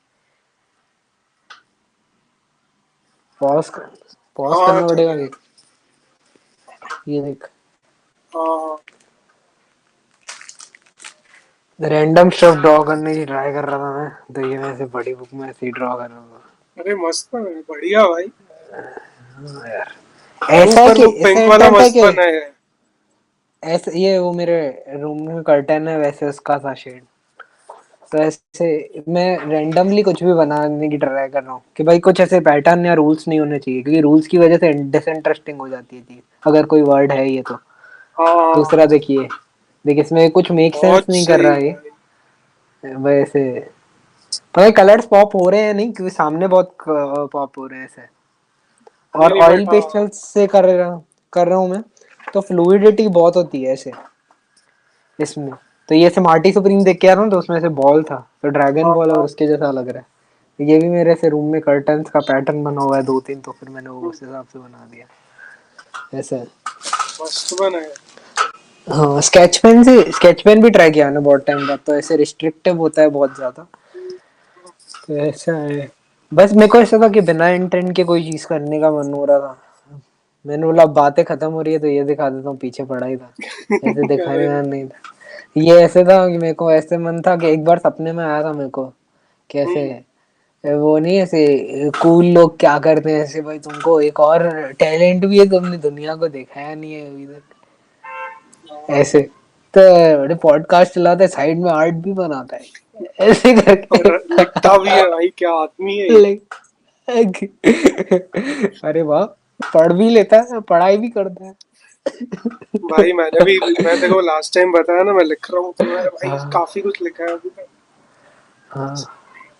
पॉज कर, पॉज हाँ करना पड़ेगा चलेगा। कि ये देख, हाँ हाँ। रैंडम स्टफ ड्रॉ करने की ट्राई कर रहा था मैं, तो ये मैं ऐसे बड़ी बुक में ऐसे ही ड्रॉ कर रहा था। अरे मस्त है, बढ़िया भाई। हाँ यार, ऐसा है ऊपर कि वो ऐसा पिंक वाला इंटेंट है मस्त कि बना है। ऐसे ये वो मेरे रूम में कर्टन है वैसे उसका था शेड। तो ऐसे मैं रैंडमली कुछ भी बनाने की ट्राई कर रहा हूँ कि भाई कुछ ऐसे पैटर्न या रूल्स नहीं होने चाहिए क्योंकि रूल्स की वजह से डिसइंटरेस्टिंग हो जाती है चीज अगर कोई वर्ड है ये तो। हाँ, दूसरा देखिए, देखिए इसमें कुछ मेक सेंस बहुत नहीं कर रहा सही है ये भाई। वैसे। भाई कलर्स पॉप हो रहे हैं नहीं क्योंकि सामने बहुत पॉप हो रहे हैं ऐसे। नहीं और नहीं ऑयल बट हाँ। पेस्टल से कर रहा हूँ मैं, तो फ्लूइडिटी बहुत होती है ऐसे इसमें। तो ये ऐसे मार्टी सुप्रीम देख के आ रहा हूँ तो उसमें से बॉल था तो ड्रैगन हाँ बॉल और हाँ। उसके जैसा लग रहा है। तो ये भी मेरे से रूम में कर्टन्स का पैटर्न बना हुआ है दो तीन, तो फिर मैंने वो उस हिसाब से बना दिया ऐसे। मस्त बना है। हाँ स्केच पेन भी ट्राई किया ना बहुत टाइम बाद, तो ऐसे रिस्ट्रिक्टिव होता है बहुत ज्यादा। तो ऐसा है। बस मेरे को ऐसा था कि बिना इंटेंट के कोई चीज करने का मन हो रहा था। मैंने बोला अब बातें खत्म हो रही है तो ये दिखा देता हूँ, पीछे पड़ा ही था, ऐसे दिखाने अरे का नहीं था। ये ऐसे था कि मेरे को ऐसे मन था कि एक बार सपने में आया था मेरे को कैसे, हम्म, वो नहीं ऐसे कूल लोग क्या करते हैं ऐसे, भाई तुमको एक और टैलेंट भी है, तुमने दुनिया को दिखाया नहीं है अभी तक हाँ। ऐसे। तो बड़े पॉडकास्ट चलाते साइड में आर्ट भी बनाता है ऐसे करके। और लिखता भी है भाई, क्या आदमी है ये। लाइक अरे वाह, पढ़ भी लेता है पढ़ाई भी करता है। भाई मैं देखो लास्ट टाइम बताया ना मैं लिख रहा हूँ, तो मैंने भाई हाँ काफी कुछ लिखा है अभी तक। हाँ।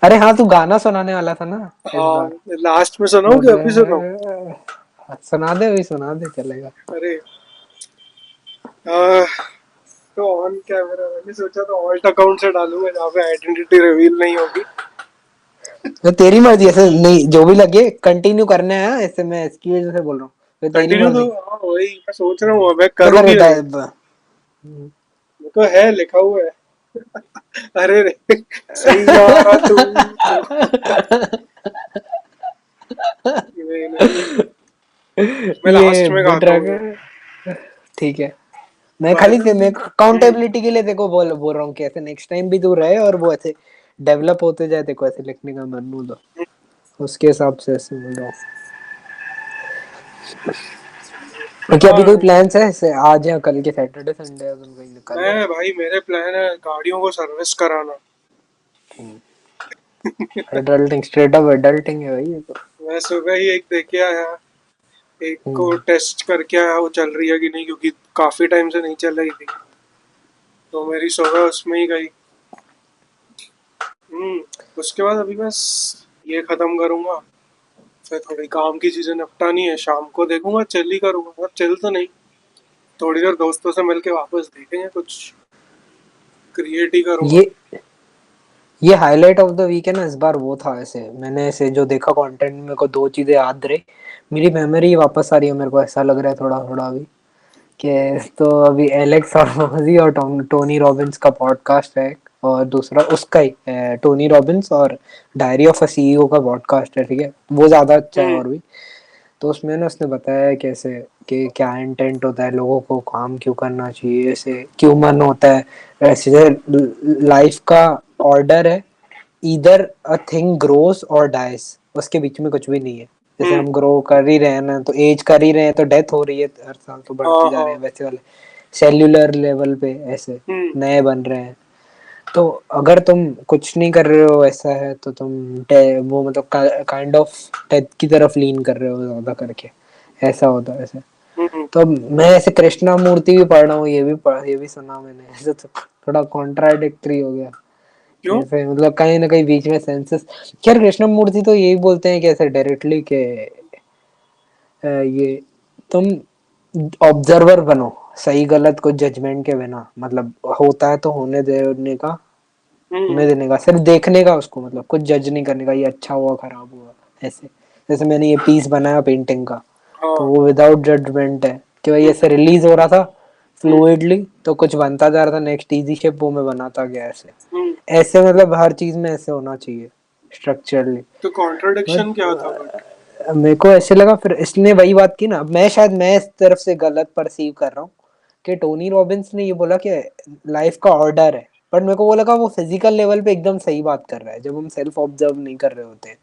अरे हाँ तू गाना सुनाने वाला था ना इस हाँ, बार। लास्ट में सुनाऊँ कि अभी सुनाऊँ? सुना दे, अभी सुना दे चलेगा। अरे आह, तो ऑन कैमरा मैंने सोचा तो ऑल्ट अकाउंट से डालूंगा जहाँ पे आइडेंटिटी रिवील नहीं होगी। तो तेरी मर्जी, ऐसे नहीं जो भी लगे कंटिन्यू करना है, ऐसे मैं इसकी वजह से बोल रहा हूँ, तो तेरी कंटिन्यू तो मर्जी। हाँ वही मैं सोच रहा हूँ, मैं तो करूँ फिर कि नहीं। हम्म। मेरे को है लिखा हुआ है। अरे रे, सैयारा तू तो। नहीं नहीं, मैं लास्ट ये में गाता हूँ ये। ड्रैगन ठीक है। मैं खाली भाई मैं अकाउंटेबिलिटी के लिए देखो बोल रहा हूँ कि ऐसे नेक्स्ट टाइम भी तू रहे और वो ऐसे डेवलप होते जाए, देखो ऐसे लिखने का मन हो तो उसके हिसाब से ऐसे बोल रहा हूँ। बाकी अभी कोई हाँ, प्लान्स है ऐसे आज या कल के, सैटरडे संडे है तो कहीं निकल रहे मैं भाई मेरे प्लान है गाड़ियों को सर्विस कराना। हो? एडल्टिंग, स्ट्रेट अप एडल्टिंग है भाई ये तो। मैं सुबह ही एक देखे आया, एक को हम्म। टेस्ट करके आया वो चल रही है कि नहीं, क्योंकि काफी टाइम से नहीं चल रही थी। तो मेरी सुबह उसमें ही गई। उसके बाद अभी बस ये खत्म करूंगा, फिर थोड़ी काम की चीजें निपटानी है, शाम को देखूंगा चिल ही करूंगा, मतलब चिल तो नहीं, थोड़ी देर दोस्तों से मिलके वापस देखेंगे, कुछ क्रिएट ही करूंगा। ये ये हाईलाइट ऑफ द वीक है ना इस बार वो था ऐसे, मैंने ऐसे जो देखा कंटेंट में मेरे को दो चीजें याद रही, मेरी मेमोरी वापस आ रही है, मेरे को ऐसा लग रहा है थोड़ा थोड़ा अभी कि तो अभी एलेक्स और और टोनी रॉबिन्स का पॉडकास्ट है और दूसरा उसका ही टोनी रॉबिन्स और डायरी ऑफ अ सीईओ का पॉडकास्ट है, ठीक है वो ज्यादा अच्छा है हम्म और भी। तो उसमें ना उसने बताया है कैसे कि क्या इंटेंट होता है, लोगों को काम क्यों करना चाहिए, ऐसे क्यों मन होता है, ऐसे लाइफ का ऑर्डर है, इधर अ थिंग ग्रोस और डाइस, उसके बीच में कुछ भी नहीं है। जैसे हम्म। हम ग्रो कर ही रहे हैं ना तो एज कर ही रहे हैं तो डेथ हो रही है हर साल, तो बढ़ते हाँ जा रहे हाँ। हैं वैसे वाले सेल्यूलर लेवल पे ऐसे हम्म नए बन रहे हैं। तो अगर तुम कुछ नहीं कर रहे हो ऐसा है तो तुम वो मतलब काइंड ऑफ डेथ की तरफ लीन कर रहे हो ज्यादा करके, ऐसा होता है ऐसे। हम्म। तो मैं ऐसे कृष्णा मूर्ति भी पढ़ रहा हूँ, ये भी सुना मैंने ऐसे, तो थोड़ा कॉन्ट्राडिक्टरी हो गया क्यों? ऐसे, मतलब कहीं ना कहीं बीच में सेंसेस। यार कृष्ण मूर्ति तो यही बोलते हैं कि ऐसे डायरेक्टली के ये तुम ऑब्जर्वर बनो, सही गलत को जजमेंट के बिना, मतलब होता है तो हम्म। होने देने का, सिर्फ देखने का उसको, मतलब कुछ जज नहीं करने का ये अच्छा हुआ खराब हुआ ऐसे। जैसे मैंने ये पीस बनाया पेंटिंग का, तो हाँ। वो विदाउट जजमेंट है कि भाई हम्म ऐसे रिलीज हो रहा था हम्म फ्लूइडली, तो कुछ बनता जा रहा था नेक्स्ट इजी शेप वो मैं बनाता गया ऐसे। हम्म। ऐसे मतलब हर चीज में ऐसे होना चाहिए स्ट्रक्चरली। तो कॉन्ट्रडिक्शन बट क्या था बट? मेरे को ऐसे लगा, फिर इसने वही बात की ना, मैं शायद मैं इस तरफ से गलत परसीव कर रहा हूँ कि टोनी रॉबिन्स ने ये बोला कि लाइफ का ऑर्डर है, बट मेरे को वो लगा वो फिजिकल लेवल पे एकदम सही बात कर रहा है जब हम सेल्फ ऑब्जर्व नहीं कर रहे होते हैं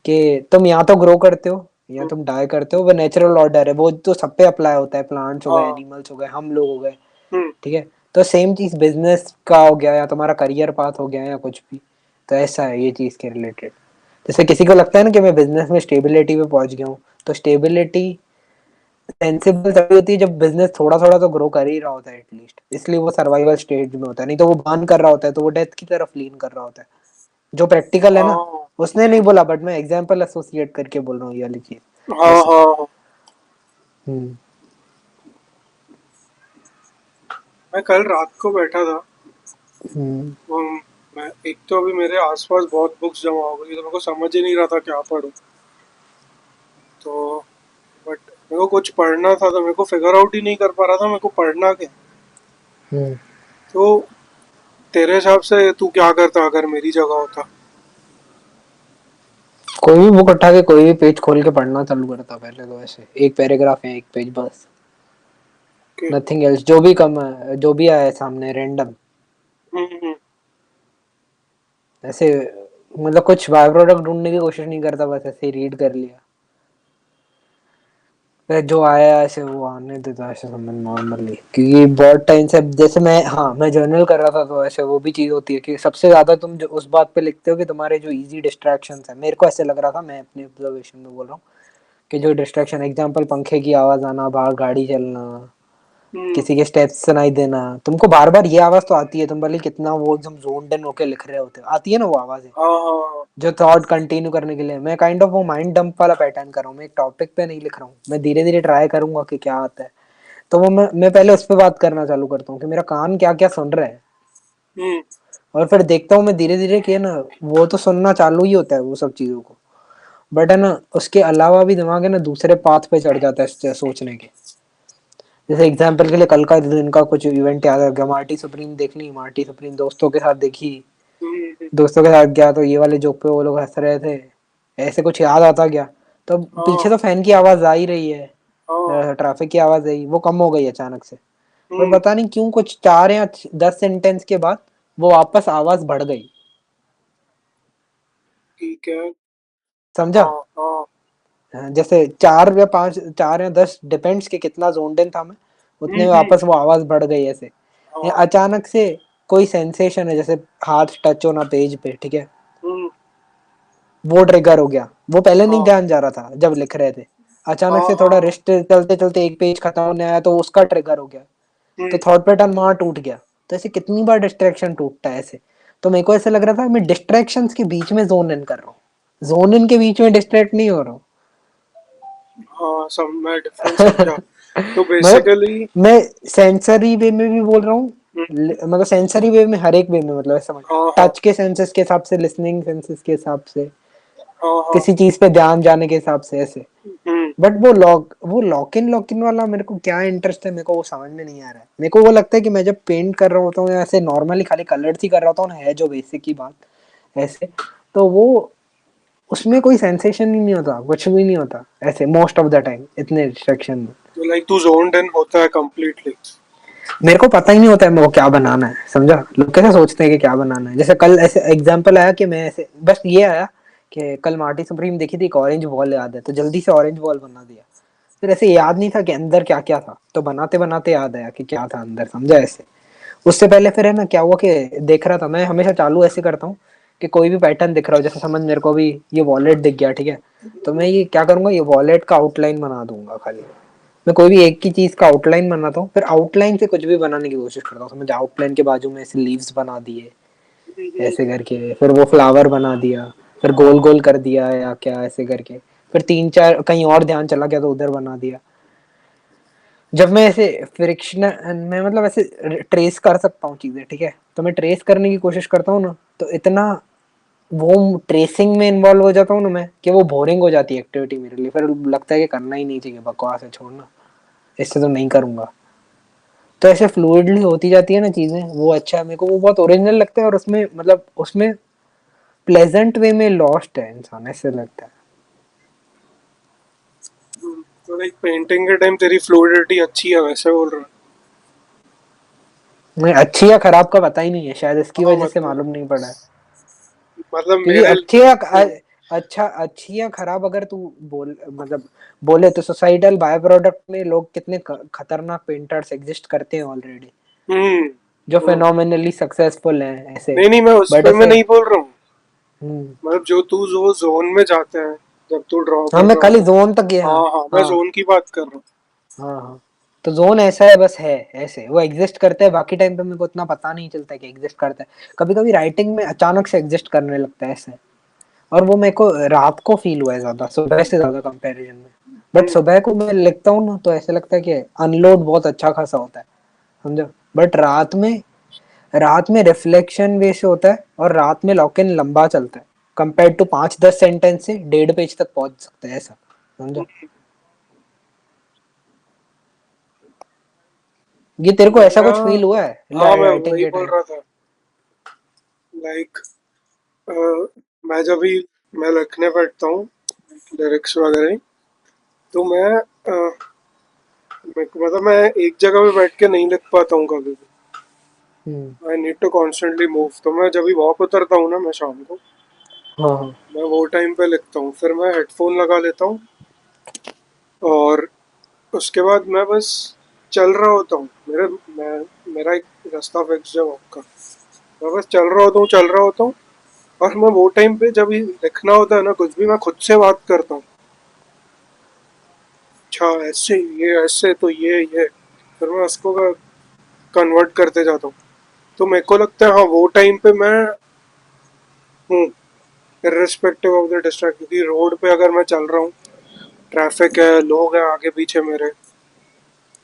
कि तुम या तो ग्रो करते हो या तुम डाई करते हो, वो नेचुरल ऑर्डर है, वो तो सब पे अप्लाई होता है, प्लांट्स हो गए, हाँ। एनिमल्स हो गए, हम लोग हो गए, हम्म। ठीक है। तो सेम चीज बिजनेस का हो गया या तुम्हारा करियर पाथ हो गया या कुछ भी, तो ऐसा है ये चीज के रिलेटेड। जैसे किसी को लगता है ना कि मैं बिजनेस में स्टेबिलिटी पे पहुंच गया हूँ, तो स्टेबिलिटी सेंसिबल तभी होती है जब बिजनेस थोड़ा थोड़ा तो ग्रो कर ही रहा होता है एटलीस्ट, इसलिए वो सर्वाइवल स्टेज में होता है, नहीं तो वो बर्न कर रहा होता है तो वो डेथ की तरफ लीन कर रहा होता है, जो प्रैक्टिकल है ना। हाँ उसने नहीं बोला, बट मैं एग्जांपल एसोसिएट करके बोल रहा हूँ ये वाली चीज, हाँ ऐसे। हाँ हाँ। हम्म। मैं कल रात को बैठा था। हम्म। मैं एक तो अभी मेरे आसपास बहुत बुक्स जमा हो गई, तो मेरे को समझ ही नहीं रहा था क्या पढूं। तो बट मेरे को कुछ पढ़ना था, तो मेरे को फिगर आउट ही नहीं कर पा रहा था मेरे को पढ़ना क्या। हम्म। तो तेरे हिसाब से तू क्या करता अगर मेरी जगह होता? कोई भी बुक उठा के कोई भी पेज खोल के पढ़ना चालू करता पहले तो, ऐसे एक पैराग्राफ है, एक पेज बस, कि नथिंग एल्स, जो भी कम है, जो भी आया है सामने रैंडम, हम्म। ऐसे, मतलब कुछ बाय प्रोडक्ट ढूंढने की कोशिश नहीं करता, बस ऐसे ही रीड कर लिया, फिर जो आया ऐसे वो आने देता, ऐसे समझ नॉर्मली, क्योंकि बहुत टाइम से जैसे मैं, हाँ मैं जर्नल कर रहा था, तो ऐसे वो भी चीज होती है कि सबसे ज्यादा तुम जो उस बात पे लिखते हो कि तुम्हारे जो इजी डिस्ट्रैक्शंस है, मेरे को ऐसे लग रहा था, मैं अपने ऑब्जर्वेशन में बोल रहा हूँ, कि जो डिस्ट्रैक्शन, एग्जांपल पंखे की आवाज आना, बाहर गाड़ी चलना, हम्म। किसी के स्टेप्स सुनाई देना, तुमको बार बार ये आवाज तो आती है, तुम भले कितना वो एकदम जोन्ड इन होके लिख रहे होते हो, आती है ना वो आवाज, हाँ हाँ। जो थॉट कंटिन्यू करने के लिए। मैं काइंड ऑफ वो माइंड डंप वाला पैटर्न कर रहा हूँ, मैं एक टॉपिक पे नहीं लिख रहा हूँ, मैं धीरे धीरे ट्राई करूंगा कि क्या आता है। तो वो मैं पहले उस पर बात करना चालू करता हूँ कि मेरा कान क्या क्या सुन रहा है, हम्म। और फिर देखता हूँ मैं धीरे धीरे कि है ना, वो तो सुनना चालू ही होता है वो सब चीजों को, बट है ना उसके अलावा भी दिमाग है ना दूसरे पाथ पे चढ़ जाता है सोचने के। जैसे एग्जाम्पल के लिए कल का दिन का कुछ इवेंट याद आ गया, मार्टी सुप्रीम देख ली, मार्टी सुप्रीम दोस्तों के साथ देखी, हम्म। दोस्तों के साथ गया तो ये वाले जोक पे वो लोग हंस रहे थे, ऐसे कुछ याद आता गया। तो पीछे हाँ तो फैन की आवाज आ ही रही है, हाँ। ट्रैफिक की आवाज आई, वो कम हो गई अचानक से, पर हम्म। पता नहीं क्यों कुछ 4 या 10 सेंटेंस के बाद वो वापस आवाज बढ़ गई। ठीक है। समझा? हाँ हाँ। जैसे 4 या 5, 4 या 10 डिपेंड्स के कितना जोन्ड इन था मैं, उतने में हम्म। वापस वो आवाज बढ़ गई ऐसे। या हाँ। अचानक से कोई सेंसेशन है, जैसे हाथ टच होना पेज पे, ठीक है, हम्म। वो ट्रिगर हो गया, वो पहले नहीं हाँ ध्यान जा रहा था जब लिख रहे थे, अचानक हाँ से थोड़ा हाँ। रिस्ट चलते चलते एक पेज खत्म होने आया तो उसका ट्रिगर हो गया, तो हम्म। थॉट पैटर्न वहां टूट गया। तो ऐसे कितनी बार डिस्ट्रैक्शन टूटता है ऐसे। तो मेरे को ऐसे लग रहा था मैं डिस्ट्रैक्शंस के बीच में जोन इन कर रहा हूँ, जोन इन के बीच में डिस्ट्रैक्ट नहीं हो रहा हूँ। हाँ, सब मैं डिफरेंस समझा। तो मतलब बेसिकली मैं सेंसरी वे में भी बोल रहा हूँ, हम्म। मतलब सेंसरी वे में, हर एक वे में, मतलब ऐसा हाँ हाँ टच के सेंसेस के हिसाब से, लिसनिंग सेंसेस के हिसाब से, हाँ हाँ। किसी चीज पे ध्यान जाने के हिसाब से ऐसे। हम्म। बट वो लॉक इन वाला मेरे को क्या इंटरेस्ट है, मेरे को वो समझ में नहीं आ रहा है। मेरे को वो लगता है कि मैं जब पेंट कर रहा होता हूँ या ऐसे नॉर्मली खाली कलर्स ही कर रहा होता हूँ ना, है जो बेसिक की बात ऐसे, तो वो उसमें कोई सेंसेशन ही नहीं होता, कुछ भी नहीं होता ऐसे मोस्ट ऑफ द टाइम इतने डिस्ट्रैक्शन में। तो लाइक तू जोन्ड इन होता है कंप्लीटली? मेरे को पता ही नहीं होता है मेरे को क्या बनाना है, समझा? लोग कैसे सोचते हैं कि क्या बनाना है, जैसे कल ऐसे एग्जांपल आया कि मैं ऐसे बस ये आया कि कल मार्टी सुप्रीम देखी थी, एक ऑरेंज बॉल याद है, तो जल्दी से ऑरेंज बॉल बना दिया। फिर ऐसे याद नहीं था कि अंदर क्या क्या था, तो बनाते बनाते याद आया कि क्या था अंदर, समझा ऐसे। उससे पहले फिर है ना क्या हुआ कि देख रहा था, मैं हमेशा चालू ऐसे करता हूँ कि कोई भी पैटर्न दिख रहा हो, जैसे समझ मेरे को भी ये वॉलेट दिख गया, ठीक है, तो मैं ये क्या करूंगा, ये वॉलेट का आउटलाइन बना दूंगा खाली। मैं कोई भी एक की चीज का आउटलाइन बनाता हूँ, फिर आउटलाइन से कुछ भी बनाने की कोशिश करता हूँ, समझ, आउटलाइन के बाजू में ऐसे लीव्स बना दिए ऐसे करके, फिर वो फ्लावर बना दिया, फिर गोल गोल कर दिया या क्या ऐसे करके, फिर 3 4 कहीं और ध्यान चला गया तो उधर बना दिया। जब मैं ऐसे फ्रिक्शन मैं मतलब ऐसे ट्रेस कर सकता हूँ चीजें, ठीक है, तो मैं ट्रेस करने की कोशिश करता हूँ ना, तो इतना वो ट्रेसिंग में इन्वॉल्व हो जाता हूँ ना मैं, कि वो बोरिंग हो जाती है एक्टिविटी मेरे लिए, फिर लगता है कि करना ही नहीं चाहिए, बकवास है, छोड़ना, इससे तो नहीं करूंगा। तो ऐसे फ्लूइडली होती जाती है ना चीजें, वो अच्छा है, मेरे को वो बहुत ओरिजिनल लगता है, और उसमें मतलब उसमें प्लेजेंट वे में लॉस्ट है इंसान, ऐसे लगता है। तो लाइक पेंटिंग के टाइम तेरी फ्लूइडिटी अच्छी है वैसे बोल रहा मैं अच्छी या खराब का पता ही नहीं है, शायद इसकी है? हाँ वजह से मतलब मालूम नहीं पड़ा है। क्योंकि मेरे अच्छे या अच्छा, अच्छी या खराब अगर तू बोल मतलब बोले तो सोसाइटल बाय प्रोडक्ट में लोग कितने खतरनाक पेंटर्स एग्जिस्ट करते हैं ऑलरेडी, हम्म। जो हम्म। फेनोमेनली सक्सेसफुल हैं ऐसे। नहीं नहीं, मैं उस बट पे मैं ऐसे नहीं बोल रहा हूँ। हम्म। मतलब जो तू जो जोन में जाता है, जब तू ड्रॉ हाँ कर मैं रहा खाली होता जोन तक गया। है। हाँ हाँ, मैं हाँ जोन की बात कर रहा हूँ। हाँ हाँ। तो जोन ऐसा है, बस है ऐसे वो एग्जिस्ट करता है, बाकी टाइम पे मेरे को इतना पता नहीं चलता है कि एग्जिस्ट करता है। कभी कभी राइटिंग में अचानक से एग्जिस्ट करने लगता है ऐसे। और वो मेरे को रात को फील हुआ है ज्यादा, सुबह से ज्यादा कंपैरिजन में। बट हम्म। सुबह को मैं लिखता हूँ ना तो ऐसा लगता है कि अनलोड बहुत अच्छा खासा होता है, समझो। बट रात में रिफ्लेक्शन वे से होता है, और रात में लॉक इन लंबा चलता है। कंपेयर टू 5-10 सेंटेंस से 1.5 पेज तक पहुंच सकता है ऐसा, समझो। ये तेरे को ऐसा मेरा, कुछ फील हुआ है हाँ मैं राइटिंग वही के बोल टाइम? रहा था। लाइक, मैं जब भी मैं लिखने बैठता हूँ लिरिक्स वगैरह, तो मतलब मैं एक जगह पे बैठ के नहीं लिख पाता हूँ कभी भी। Hmm. I need to constantly move. तो मैं जब भी वॉक उतरता हूँ ना, मैं शाम को, हाँ हाँ। मैं वो टाइम पे लिखता हूँ। फिर मैं हेडफोन लगा लेता हूँ, और उसके बाद मैं बस चल रहा होता हूँ। मेरा एक रास्ता फिक्स है वॉक का। मैं बस चल रहा होता हूँ, चल रहा होता हूँ। और मैं वो टाइम पे जब भी लिखना होता है ना कुछ भी, मैं खुद से बात करता हूँ। अच्छा ऐसे, ये ऐसे, तो ये फिर मैं उसको कन्वर्ट करते जाता हूँ। तो मेरे को लगता है हाँ, वो टाइम पे मैं हूँ, इर्रिस्पेक्टिव ऑफ द डिस्ट्रैक्ट। क्योंकि रोड पे अगर मैं चल रहा हूँ, ट्रैफिक है, लोग हैं आगे पीछे मेरे,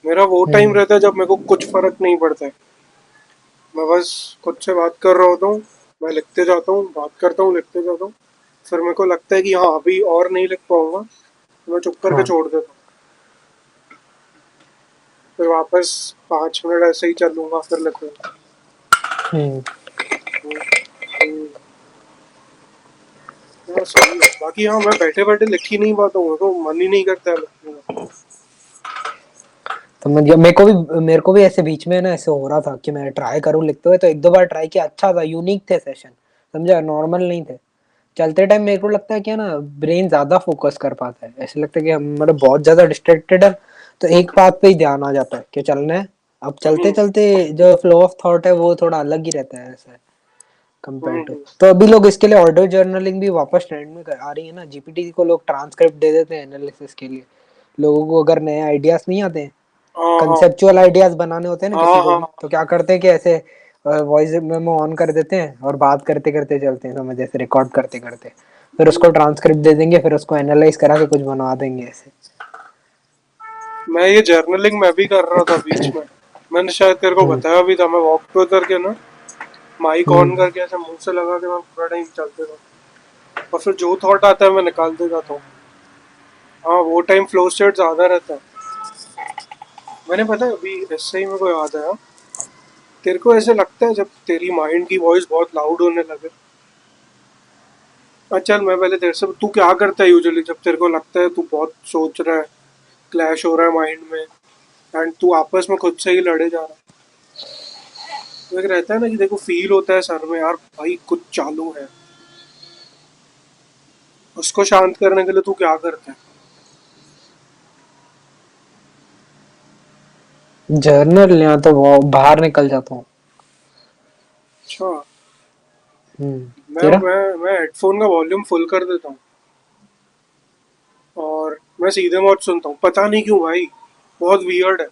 मेरा वो टाइम हम्म। रहता है जब मेरे को कुछ फर्क नहीं पड़ता है। मैं बस खुद से बात कर रहा होता हूँ। मैं लिखते जाता हूँ, बात करता हूँ, लिखते जाता हूँ। फिर मेरे को लगता है कि हाँ, अभी और नहीं लिख पाऊंगा, तो मैं चुप करके हाँ। छोड़ देता हूँ। फिर वापस 5 मिनट ऐसे ही चलूंगा, फिर लिखूंगा। हम्म। हम्म। हम्म। हाँ सही है। बाकी हाँ, मैं बैठे बैठे लिख ही नहीं पाता हूँ, तो मन ही नहीं करता है लिखने का। तो मेरे को भी ऐसे बीच में ना ऐसे हो रहा था कि मैं ट्राई करूँ लिखते हुए, तो एक दो बार ट्राई किया, अच्छा था, यूनिक थे सेशन, समझा, नॉर्मल नहीं थे। चलते टाइम मेरे को लगता है कि ना ब्रेन ज्यादा फोकस कर पाता है, ऐसे लगता है कि हम मतलब बहुत ज्यादा डिस्ट्रैक्टेड है, तो एक बात पे ही ध्यान आ जाता है कि चलना है। अब चलते हम्म। चलते जो फ्लो ऑफ थॉट है वो थोड़ा अलग ही रहता है ऐसे, कंपेयर टू। हम्म। तो अभी लोग इसके लिए ऑडियो जर्नलिंग भी वापस ट्रेंड में आ रही है ना, जीपीटी को लोग ट्रांसक्रिप्ट दे देते हैं एनालिसिस के लिए। लोगों को अगर नए आइडियाज नहीं आते हैं, हाँ हाँ कंसेप्चुअल आइडियाज बनाने होते हैं ना किसी हाँ को हाँ। भी, तो क्या करते हैं कि ऐसे वॉइस मेमो ऑन कर देते हैं और बात करते करते चलते हैं, समझ, ऐसे रिकॉर्ड करते करते फिर उसको ट्रांसक्रिप्ट दे देंगे, फिर उसको एनालाइज करा के कुछ बनवा देंगे ऐसे। मैं ये जर्नलिंग मैं भी कर रहा था बीच में। मैंने शायद तेरे को हम्म। बताया भी था। मैं वॉक पे उतर के ना, माइक ऑन हम्म। करके ऐसे मुंह से लगा के मैं पूरा टाइम चलते था। और फिर जो थॉट आता है मैं निकालते जाता हूँ। हाँ, वो टाइम फ्लो स्टेट ज्यादा रहता है। मैंने पता है अभी ऐसे ही मेरे को याद आया, तेरे को ऐसे लगता है जब तेरी माइंड की वॉइस बहुत लाउड होने लगे। अच्छा चल, मैं पहले तेरे से, तू क्या करता है यूजुअली जब तेरे को लगता है तू बहुत सोच रहा है, क्लैश हो रहा है माइंड में, एंड तू आपस में खुद से ही लड़े जा रहा है? तो एक रहता है ना कि देखो फील होता है सर में, यार भाई कुछ चालू है। उसको शांत करने के लिए तू क्या करता है? जर्नल या तो वो बाहर निकल जाता हूँ। अच्छा। मैं तेरा? मैं मैं हेडफोन का वॉल्यूम फुल कर देता हूँ, और मैं सीधे मौत सुनता हूँ। पता नहीं क्यों भाई, बहुत वियर्ड है।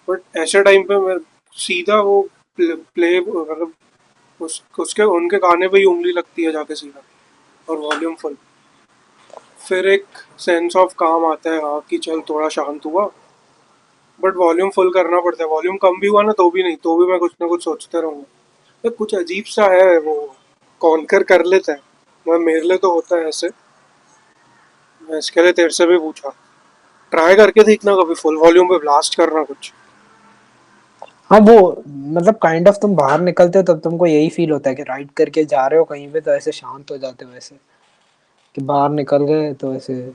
बट ऐसे टाइम पे मैं सीधा वो प्ले मतलब उसके उनके गाने पे ही उंगली लगती है जाके सीधा, और वॉल्यूम फुल। फिर एक सेंस ऑफ काम आता है, हाँ कि चल थोड़ा शांत हुआ। बट वॉल्यूम फुल करना पड़ता है। वॉल्यूम कम भी हुआ ना तो भी नहीं, तो भी मैं कुछ ना कुछ सोचते रहूँगा। ये कुछ अजीब सा है वो, कॉन्कर कर लेता है। मैं मेरे लिए तो होता है ऐसे। मैं इसके लिए तेरे से भी पूछा। ट्राई करके देखना कभी, फुल वॉल्यूम पे ब्लास्ट करना कुछ। हाँ वो मतलब काइंड ऑफ तुम बाहर निकलते हो तब तुमको यही फील होता है कि राइड करके जा रहे हो कहीं पे तो ऐसे शांत हो जाते हो ऐसे, कि बाहर निकल गए तो ऐसे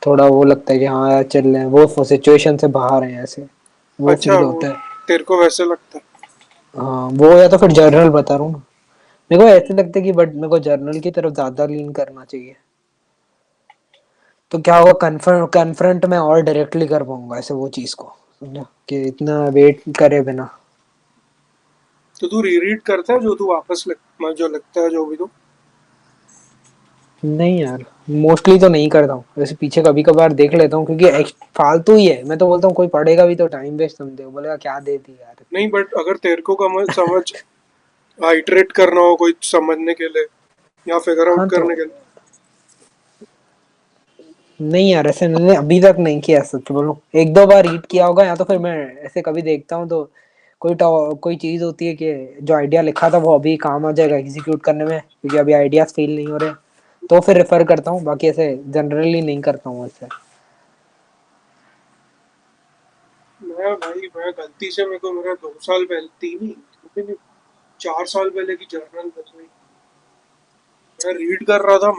थोड़ा वो लगता है कि हाँ यार चल रहे हैं, वो सिचुएशन से बाहर हैं ऐसे, वो अच्छा, फील वो होता है। तेरे को वैसे लगता है? हाँ वो, या तो फिर जर्नल बता रहा हूँ ना, मेरे को ऐसे लगता है कि बट मेरे को जर्नल की तरफ ज्यादा लीन करना चाहिए। तो क्या होगा, कन्फ्रंट में और डायरेक्टली कर पाऊंगा ऐसे वो चीज को, समझा, कि इतना वेट करे बिना। तो तू रीरीड करता है जो तू वापस जो लगता है जो भी तू? नहीं यार, मोस्टली तो नहीं करता हूँ, वैसे पीछे कभी कभार देख लेता हूँ, क्योंकि फालतू ही है। मैं तो बोलता हूँ कोई पढ़ेगा भी तो टाइम वेस्ट समझे, बोलेगा क्या देती यार इतनी। नहीं, बट अगर तेरे को समझ आइटरेट करना हो कोई समझने के लिए या फिगर आउट हाँ तो करने के लिए। नहीं यार, ऐसे मैंने अभी तक नहीं किया, सच बोलूं एक दो बार रीड किया होगा, या तो फिर मैं ऐसे कभी देखता हूँ तो कोई चीज होती है कि जो आइडिया लिखा था वो अभी काम आ जाएगा एग्जीक्यूट करने में, क्योंकि अभी आइडियाज फेल नहीं हो रहे, तो फिर रेफर करता हूँ, बाकी ऐसे जनरली नहीं करता हूँ ऐसे। मैं गलती से, मेरे को मेरा 2 साल पहले, तीन ही, नहीं, 4 साल पहले की जर्नल बच गई। मैं रीड कर रहा था,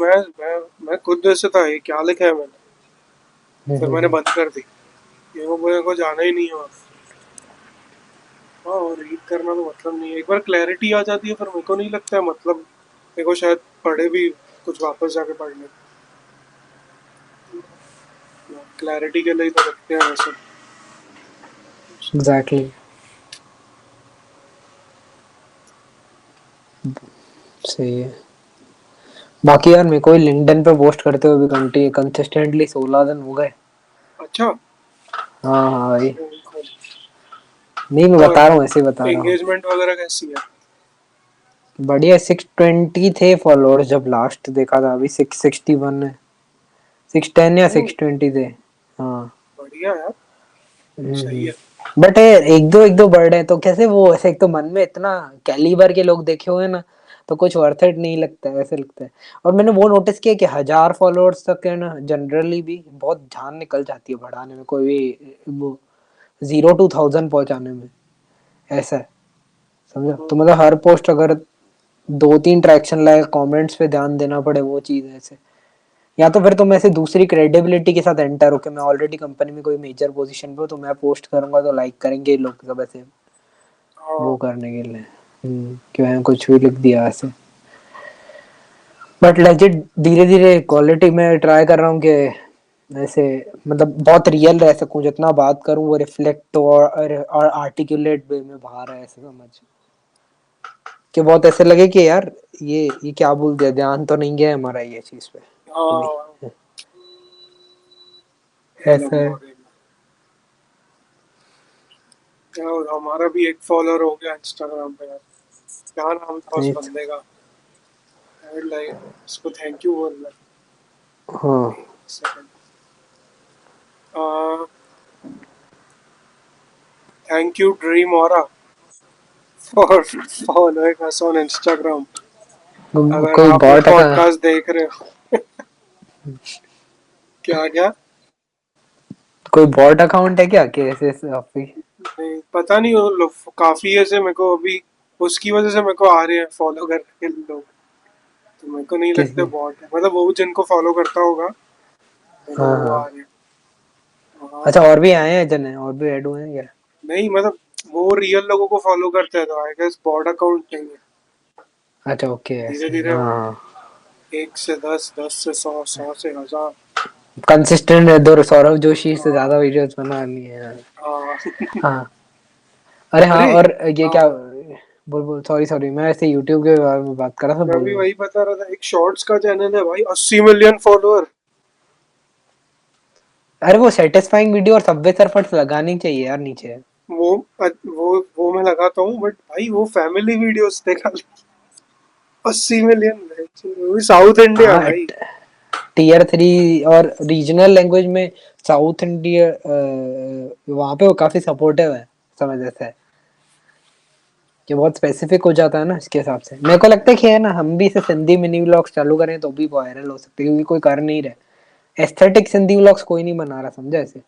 मैं खुद ऐसे था, ये क्या लिखा है मैंने। फिर मैंने हम्म। बंद कर दी, ये वो मेरे को जाना ही नहीं है वहाँ। हाँ, और रीड करना तो मतलब नहीं है, एक बार क्लैरिटी आ जाती है फिर मेरे को नहीं लगता है मतलब, मेरे को शायद पढ़े भी कुछ वापस जाके पढ़ ले। क्लैरिटी के लिए ही तो रखते हैं वैसे। एग्जैक्टली। सही है। बाकी यार मेरे को लिंक्डइन पे पोस्ट करते हुए भी कंसिस्टेंटली 16 दिन हो गए। अच्छा। हाँ हाँ भाई। बिल्कुल। नहीं मैं और बता रहा हूँ, ऐसे ही बता रहा हूँ। एंगेजमेंट वगैरह कैसी है? बढ़िया, 620 थे फॉलोअर्स जब लास्ट देखा था, अभी 661 है। 610 या हम्म, 620 थे। हाँ। बढ़िया यार। सही है। बट एक दो बढ़ रहे हैं, तो कैसे वो ऐसे, एक तो मन में इतना कैलिबर के लोग देखे हुए हैं ना, तो कुछ वर्थ इट नहीं लगता है, ऐसे लगता है। और मैंने वो नोटिस किया कि 1000 फॉलोअर्स तक है ना, जनरली भी बहुत जान निकल जाती है बढ़ाने में, कोई भी वो 0 to 1000 पहुंचाने में, ऐसा है, समझा। तो हम्म, मतलब हर पोस्ट अगर दो तीन ट्रैक्शन लाए, कमेंट्स पे ध्यान देना पड़े, वो चीज है ऐसे। या तो फिर तुम ऐसे दूसरी क्रेडिबिलिटी के साथ एंटर हो कि मैं ऑलरेडी कंपनी में कोई मेजर पोजीशन पे हूँ, तो मैं पोस्ट करूंगा तो लाइक करेंगे लोग सब ऐसे, वो हाँ। करने के लिए। कि मैंने कुछ भी लिख दिया ऐसे। बट लेजिट धीरे धीरे क्वालिटी में ट्राई कर रहा हूँ कि ऐसे, मतलब बहुत रियल रह सकूं, जितना बात करूं वो रिफ्लेक्ट और आर्टिकुलेट वे में बाहर है, ऐसे समझ, कि बहुत ऐसे लगे कि यार ये क्या बोल दिया, ध्यान तो नहीं गया हमारा ये चीज पे अभी, हाँ, ऐसा लंबा है। गेम। यार हमारा भी एक फॉलोअर हो गया इंस्टाग्राम पे यार। क्या नाम था उस नहीं बंदे का? लाइक, उसको थैंक यू बोल रहा। हाँ। एक सेकंड। थैंक यू ड्रीम और for following us on Instagram. अगर कोई आप ये बॉट का, पॉडकास्ट देख रहे हो। क्या क्या? कोई बॉट अकाउंट है क्या कैसे आपकी? नहीं, पता नहीं, वो लोग काफी ऐसे मेरे को अभी उसकी वजह से मेरे को आ रहे हैं फॉलो करने के लोग। तो मेरे को नहीं लगता किसी, बॉट है, मतलब वो जिनको फॉलो करता होगा मेरे को हाँ वो हाँ। आ रहे हैं। हाँ। अच्छा, और भी आए हैं जन, और भी ऐड हुए हैं क्या? नहीं मतलब, वो रियल लोगों को फॉलो करते हैं तो आई गेस बॉट अकाउंट नहीं है। अच्छा ओके, धीरे ऐसे धीरे हाँ वो हाँ। 1 से 10, 10 से 100, 100 से 1000। कंसिस्टेंट है, दो सौरभ जोशी से हाँ। ज्यादा वीडियोस बनानी है। हाँ। हाँ। अरे हाँ, अरे। और ये क्या, हाँ, बोल बोल, सॉरी सॉरी, मैं ऐसे यूट्यूब के बारे में बात कर रहा था, मैं बोल भी बोल। वही बता रहा था, एक शॉर्ट्स का चैनल है भाई, 80 मिलियन फॉलोअर। अरे वो सेटिस्फाइंग वीडियो और सबवे सरफर्स लगानी चाहिए यार नीचे। वो वो मैं लगाता हूँ, बट भाई वो फैमिली वीडियोस देखा। 80 मिलियन, वो भी साउथ इंडिया हाँ, भाई। टीयर 3 और रीजनल लैंग्वेज में, साउथ इंडिया, वहाँ पे वो काफी सपोर्टिव है, समझ ऐसा है कि बहुत स्पेसिफिक हो जाता है ना, इसके हिसाब से मेरे को लगता है कि है ना, हम भी इसे सिंधी मिनी व्लॉग्स चालू करें तो भी वायरल हो सकते हैं, क्योंकि कोई कर नहीं रहा। एस्थेटिक सिंधी व्लॉग्स कोई नहीं बना रहा, समझा ऐसे।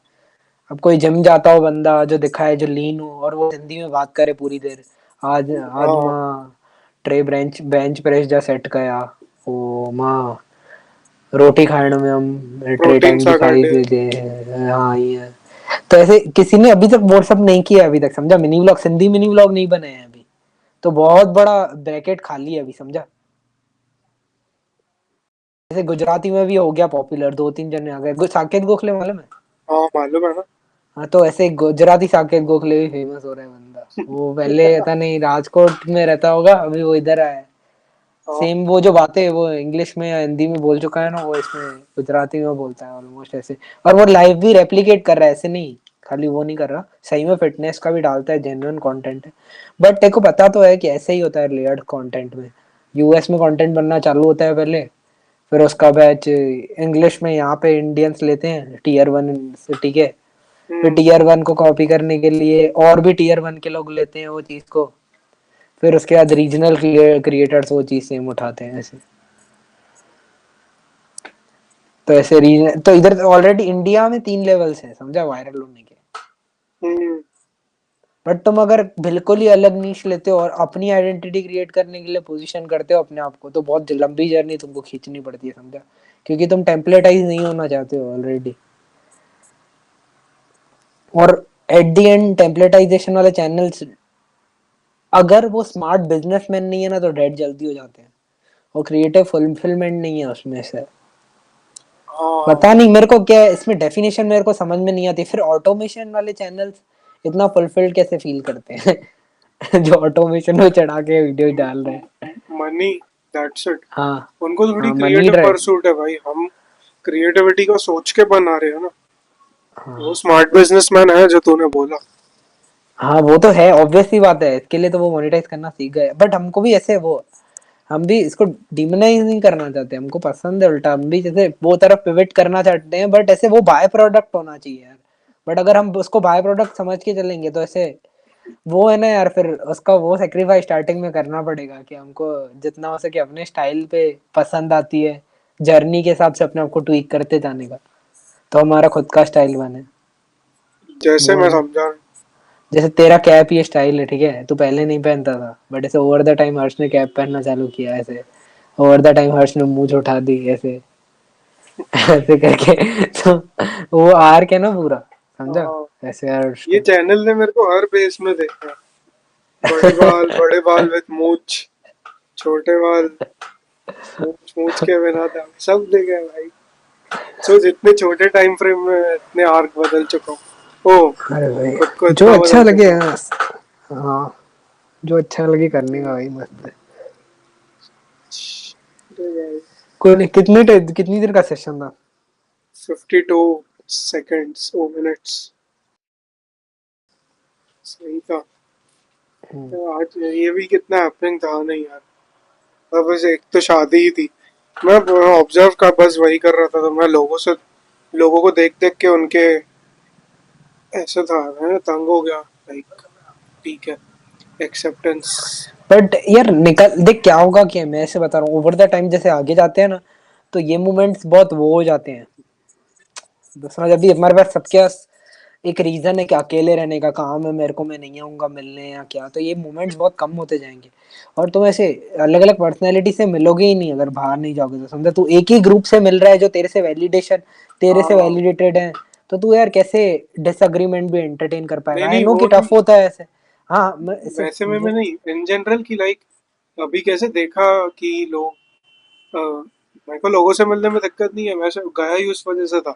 अब कोई जिम जाता हो बंदा जो दिखाए, जो लीन हो, और वो हिंदी में बात करे पूरी देर, आज आज हाँ, माँ ट्रे बेंच बेंच प्रेस जा सेट कया, ओ माँ रोटी खाने में हम ट्रे प्रोटीन टाइम सा दिखाई काटे। दे, हाँ ये। तो ऐसे किसी ने अभी तक वो सब नहीं किया अभी तक, समझा, mini vlog, Sindhi mini vlog नहीं बनाए हैं अभी, तो बहुत बड़ा ब्रैकेट खाली है अभी, समझा। जैसे गुजराती में भी हो गया पॉपुलर, 2-3 जने आ गए। साकेत गोखले मालूम है? हाँ मालूम है ना। हाँ, तो ऐसे गुजराती साकेत गोखले भी फेमस हो रहा है बंदा। वो पहले पता नहीं राजकोट में रहता होगा, अभी वो इधर आया है। हाँ। सेम वो जो बातें वो इंग्लिश में या हिंदी में बोल चुका है ना, वो इसमें गुजराती में बोलता है ऑलमोस्ट ऐसे। और वो लाइव भी रेप्लिकेट कर रहा है, ऐसे नहीं खाली वो नहीं कर रहा, सही में फिटनेस का भी डालता है, जेन्युइन कंटेंट है। बट तेरे को पता तो है कि ऐसे ही होता है लेयर्ड कंटेंट में। यूएस में कंटेंट बनना चालू होता है पहले, फिर उसका बैच इंग्लिश में यहाँ पे इंडियंस लेते हैं टीयर 1 सिटी के, फिर हम्म। टीयर 1 को कॉपी करने के लिए और भी टीयर 1 के लोग लेते हैं वो चीज को, फिर उसके बाद रीजनल क्रिएटर्स वो चीज सेम उठाते हैं ऐसे। तो ऐसे रीजन तो इधर ऑलरेडी इंडिया में 3 लेवल्स हैं समझा वायरल होने के। हम्म। बट तुम अगर बिल्कुल ही अलग नीश लेते हो और अपनी आइडेंटिटी क्रिएट करने के लिए पोजीशन करते हो अपने आप को, तो बहुत लंबी जर्नी तुमको खींचनी पड़ती है समझा, क्योंकि तुम टेम्पलेटाइज नहीं होना चाहते हो ऑलरेडी। और एट द एंड टेम्पलेटाइजेशन वाले चैनल्स अगर वो स्मार्ट बिजनेसमैन नहीं है ना, तो डेड जल्दी हो जाते हैं। और क्रिएटिव फुलफिलमेंट नहीं है उसमें से। हाँ। पता नहीं मेरे को क्या है इसमें डेफिनेशन, मेरे को समझ में नहीं आती। फिर ऑटोमेशन वाले चैनल्स इतना फुलफिल्ड कैसे फील करते हैं जो ऑटोमेशन में चढ़ा के वीडियो डाल रहे हैं। Money, that's it. हाँ। उनको थोड़ी हाँ, मनी क्रिएटिव ड्राइव। परसूट है भाई, हम क्रिएटिविटी को सोच के बना रहे हैं ना। वो हाँ। स्मार्ट बिजनेसमैन है जो तूने बोला। हाँ, वो तो है, ऑब्वियस सी बात है, इसके लिए तो वो मोनेटाइज करना सीख गए। बट हमको भी ऐसे वो, हम भी इसको डिमोनाइज नहीं करना चाहते, हमको पसंद है, उल्टा हम भी जैसे वो तरफ पिवट करना चाहते हैं, बट ऐसे वो बाय प्रोडक्ट होना चाहिए यार। बट अगर हम उसको बाय प्रोडक्ट समझ के चलेंगे तो ऐसे वो है ना यार, फिर उसका वो सेक्रीफाइस स्टार्टिंग में करना पड़ेगा कि हमको जितना हो सके अपने स्टाइल पे पसंद आती है, जर्नी के हिसाब से अपने आप को ट्वीक करते जाने का, तो हमारा खुद का स्टाइल बने। जैसे वो मैं है। समझा। जैसे तेरा कैप ये स्टाइल है, ठीक है, तू पहले नहीं पहनता था, बट ऐसे ओवर द टाइम हर्ष ने कैप पहनना चालू किया, ऐसे ओवर द टाइम हर्ष ने मूंछ उठा दी ऐसे ऐसे करके तो वो आर्क है ना पूरा, समझा? हाँ, ऐसे हर्ष ये का। चैनल ने मेरे को हर बेस में देखा है। बड़े बाल विद मूछ, छोटे बाल, मूछ मूछ के बिना था, सब देखे हैं भाई। सो जितने छोटे टाइम फ्रेम में इतने आर्क बदल चुका हूँ। ओ, अरे भाई, खुद को जो इतना अच्छा बदल लगे, चुका हूँ। हाँ, जो अच्छा लगे करने का भाई, मस्त है। अरे भाई, कोई नहीं, कितनी देर का सेशन था? 52 सेकेंड्स ओ मिनट्स, सही था। हम्म। आज ये भी कितना हैपनिंग था नहीं यार। अब बस एक तो शादी ही थी। मैं ऑब्जर्व का बस वही कर रहा था, तो मैं लोगों को देख देख के उनके ऐसा था, मैं तंग हो गया। लाइक, ठीक है, एक्सेप्टेंस। बट यार निकल देख क्या होगा, कि मैं ऐसे बता रहा हूँ, ओवर द टाइम जैसे आगे जाते हैं ना, तो ये मोमेंट्स बहुत वो हो जाते हैं। दूसरा, जब भी हमारे पास सबके पास एक रीजन है कि अकेले रहने का काम है मेरे को, मैं नहीं आऊंगा मिलने या क्या, तो ये मोमेंट्स बहुत कम होते जाएंगे। और तुम ऐसे अलग अलग पर्सनैलिटी से मिलोगे ही नहीं अगर बाहर नहीं जाओगे, तो समझा तू एक ही ग्रुप से मिल रहा है जो तेरे से हाँ। वैलिडेटेड है, तो तू यार कैसे डिसएग्रीमेंट भी एंटरटेन कर नहीं पाएगा? आई नहीं, नो वो कि टफ नहीं। होता है ऐसे। हाँ, मैं ऐसे वैसे में मैं वो, नहीं, इन जनरल की लाइक, अभी कैसे देखा कि लोग, मेरे को लोगों से मिलने में दिक्कत नहीं है, मैं सिर्फ गया ही उस वजह से था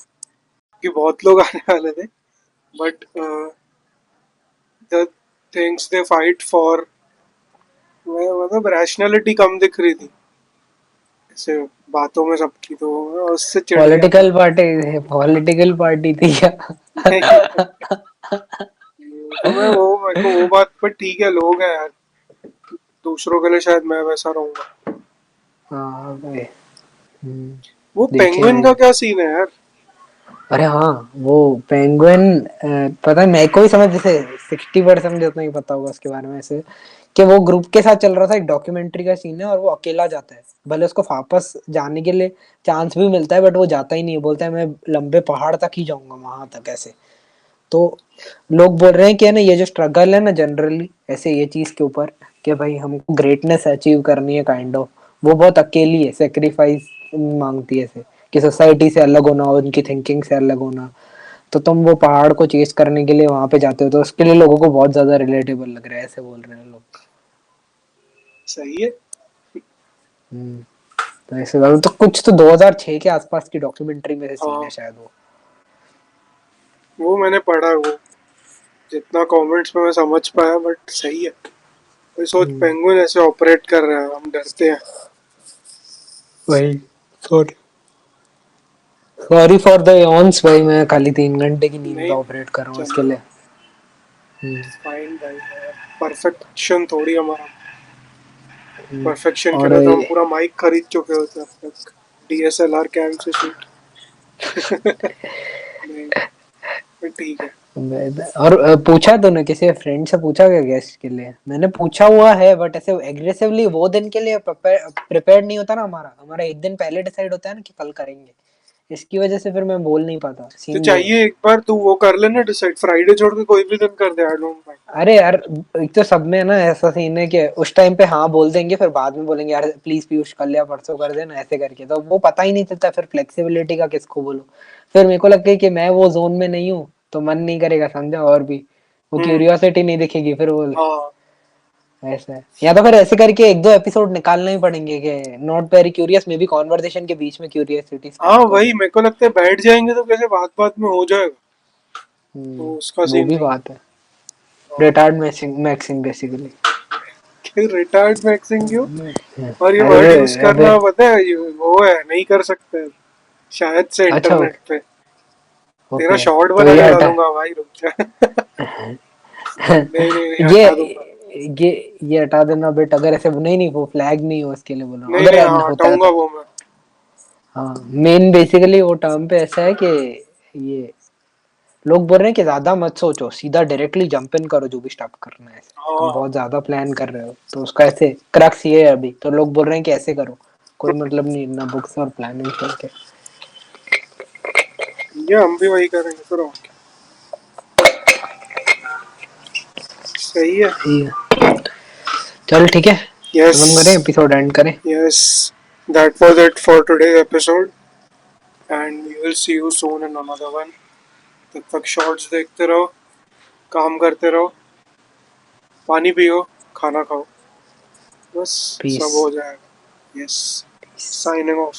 कि बहुत लोग आने वाले थे। But the things they fight for, मतलब रैशनैलिटी कम दिख रही थी ऐसे बातों में सबकी, तो मैं उससे चिढ़ गया था। पॉलिटिकल पार्टी थी क्या? तो मैं वो, मेरे को वो बात पर ठीक है, लोग हैं यार, दूसरों के लिए शायद मैं वैसा रहूंगा। हाँ भाई। हम्म, वो पेंगुइन देखेंगे। का क्या सीन है यार? अरे हाँ, वो पेंगुइन, पता है मेरे को भी समझ जैसे 60% जितना ही पता होगा उसके बारे में, ऐसे कि वो ग्रुप के साथ चल रहा था, एक डॉक्यूमेंट्री का सीन है, और वो अकेला जाता है, भले उसको वापस जाने के लिए चांस भी मिलता है, बट वो जाता ही नहीं है, बोलता है मैं लंबे पहाड़ तक ही जाऊंगा वहां तक ऐसे। तो लोग बोल रहे हैं कि है ना, ये जो स्ट्रगल है ना जनरली ऐसे ये चीज के ऊपर, कि भाई हमको ग्रेटनेस अचीव करनी है काइंड ऑफ, वो बहुत अकेली है, सेक्रीफाइस मांगती है ऐसे, कि सोसाइटी से अलग होना, उनकी थिंकिंग से अलग होना। तो तुम वो पहाड़ को चेस करने के लिए वहां पे जाते हो, तो उसके लिए लोगों को बहुत ज्यादा रिलेटेबल लग रहा है, ऐसे बोल रहे हैं लोग। सही है। हम्म। तो ऐसे तो कुछ तो 2006 के आसपास की डॉक्यूमेंट्री में से सीन है हाँ, शायद वो। वो मैंने पढ़ा, वो जितना कमेंट्स में मैं समझ पाया, बट सही है। कोई सोच हम्म, पेंगुइन ऐसे ऑपरेट कर रहे हैं, हम डरते हैं। वही। सॉरी, सॉरी फॉर द यॉन्स भाई, मैं खाली 3 घंटे की नींद नहीं, पे ऑपरेट कर रहा हूँ इसके चलेगा, लिए। हम्म, फाइन भाई। परफेक्शन थोड़ी हमारा, परफेक्शन के और लिए तो हम पूरा माइक खरीद चुके होते अब तक, डीएसएलआर कैम से शूट। नहीं, पर ठीक है। और पूछा तूने किसी फ्रेंड से पूछा क्या गेस्ट के लिए? मैंने पूछा हुआ है बट ऐसे एग्रेसिवली वो दिन के लिए प्रिपेयर्ड नहीं होता ना, हमारा हमारा एक दिन पहले डिसाइड होता है ना कि कल करेंगे। इसकी वजह से फिर मैं बोल नहीं पाता, तो सीन वो है। चाहिए एक बार तू वो कर लेना डिसाइड, फ्राइडे छोड़ के कोई भी दिन कर दे, आई डोंट माइंड। अरे यार, एक तो सब में ना ऐसा सीन है कि उस टाइम पे हाँ बोल देंगे, फिर बाद में बोलेंगे यार प्लीज पीयूष कल या परसों कर देना ऐसे करके, तो वो पता ही नहीं चलता फिर फ्लेक्सिबिलिटी का किसको बोलो। फिर मेरे को लगता है कि मैं वो जोन में नहीं हूँ तो मन नहीं करेगा, समझा? और भी वो हम्म। क्यूरियोसिटी नहीं दिखेगी फिर वो। हाँ। ऐसा है, या तो फिर ऐसे करके एक दो एपिसोड निकालना ही पड़ेंगे कि not very curious, may be conversation के बीच में क्यूरियोसिटी हाँ, स्पार्क हो वही जाए। मेरे को लगता है, बैठ जाएंगे तो कैसे बात बात में हो जाएगा, तो उसका वो सीन भी नहीं है। बात है। हाँ। Retired maxing maxing basically. Retired maxing क्यों? और ये वर्ड अरे यूज अबे, करना पता है, ये वो है, नहीं कर सकते शायद से अच्छा इंटरनेट ओके। पे। तेरा ओके, शॉर्ट तो बना ये के हटा। डालूंगा भाई, रुक जा। नहीं नहीं नहीं, ये हटा दूंगा। ये ये हटा देना बेट, अगर ऐसे नहीं नहीं वो फ्लैग नहीं हो इसके लिए बोल रहा हूँ, नहीं अगर नहीं, हाँ होता है हटाऊंगा तो। वो मैं। हाँ, मेन बेसिकली वो टर्म पे ऐसा है कि ये लोग बोल रहे हैं कि ज्यादा मत सोचो, सीधा डायरेक्टली जंप इन करो जो भी स्टार्ट करना है। तुम हाँ, बहुत ज्यादा प्लान कर रहे हो तो उसका ऐसे क्रक्स ये है अभी, तो लोग बोल रहे हैं कि ऐसे करो, कोई मतलब नहीं ना बुक्स और प्लानिंग करके। ये हम भी वही करेंगे फिर, और क्या। सही है। ठीक है, चल ठीक है, यस। खत्म करें, एपिसोड एंड करें। Yes, that was it for today episode, and we will see you soon in another one. तब तक शॉर्ट्स देखते रहो, काम करते रहो, पानी पियो, खाना खाओ, बस पीस। सब हो जाएगा। Yes, signing off.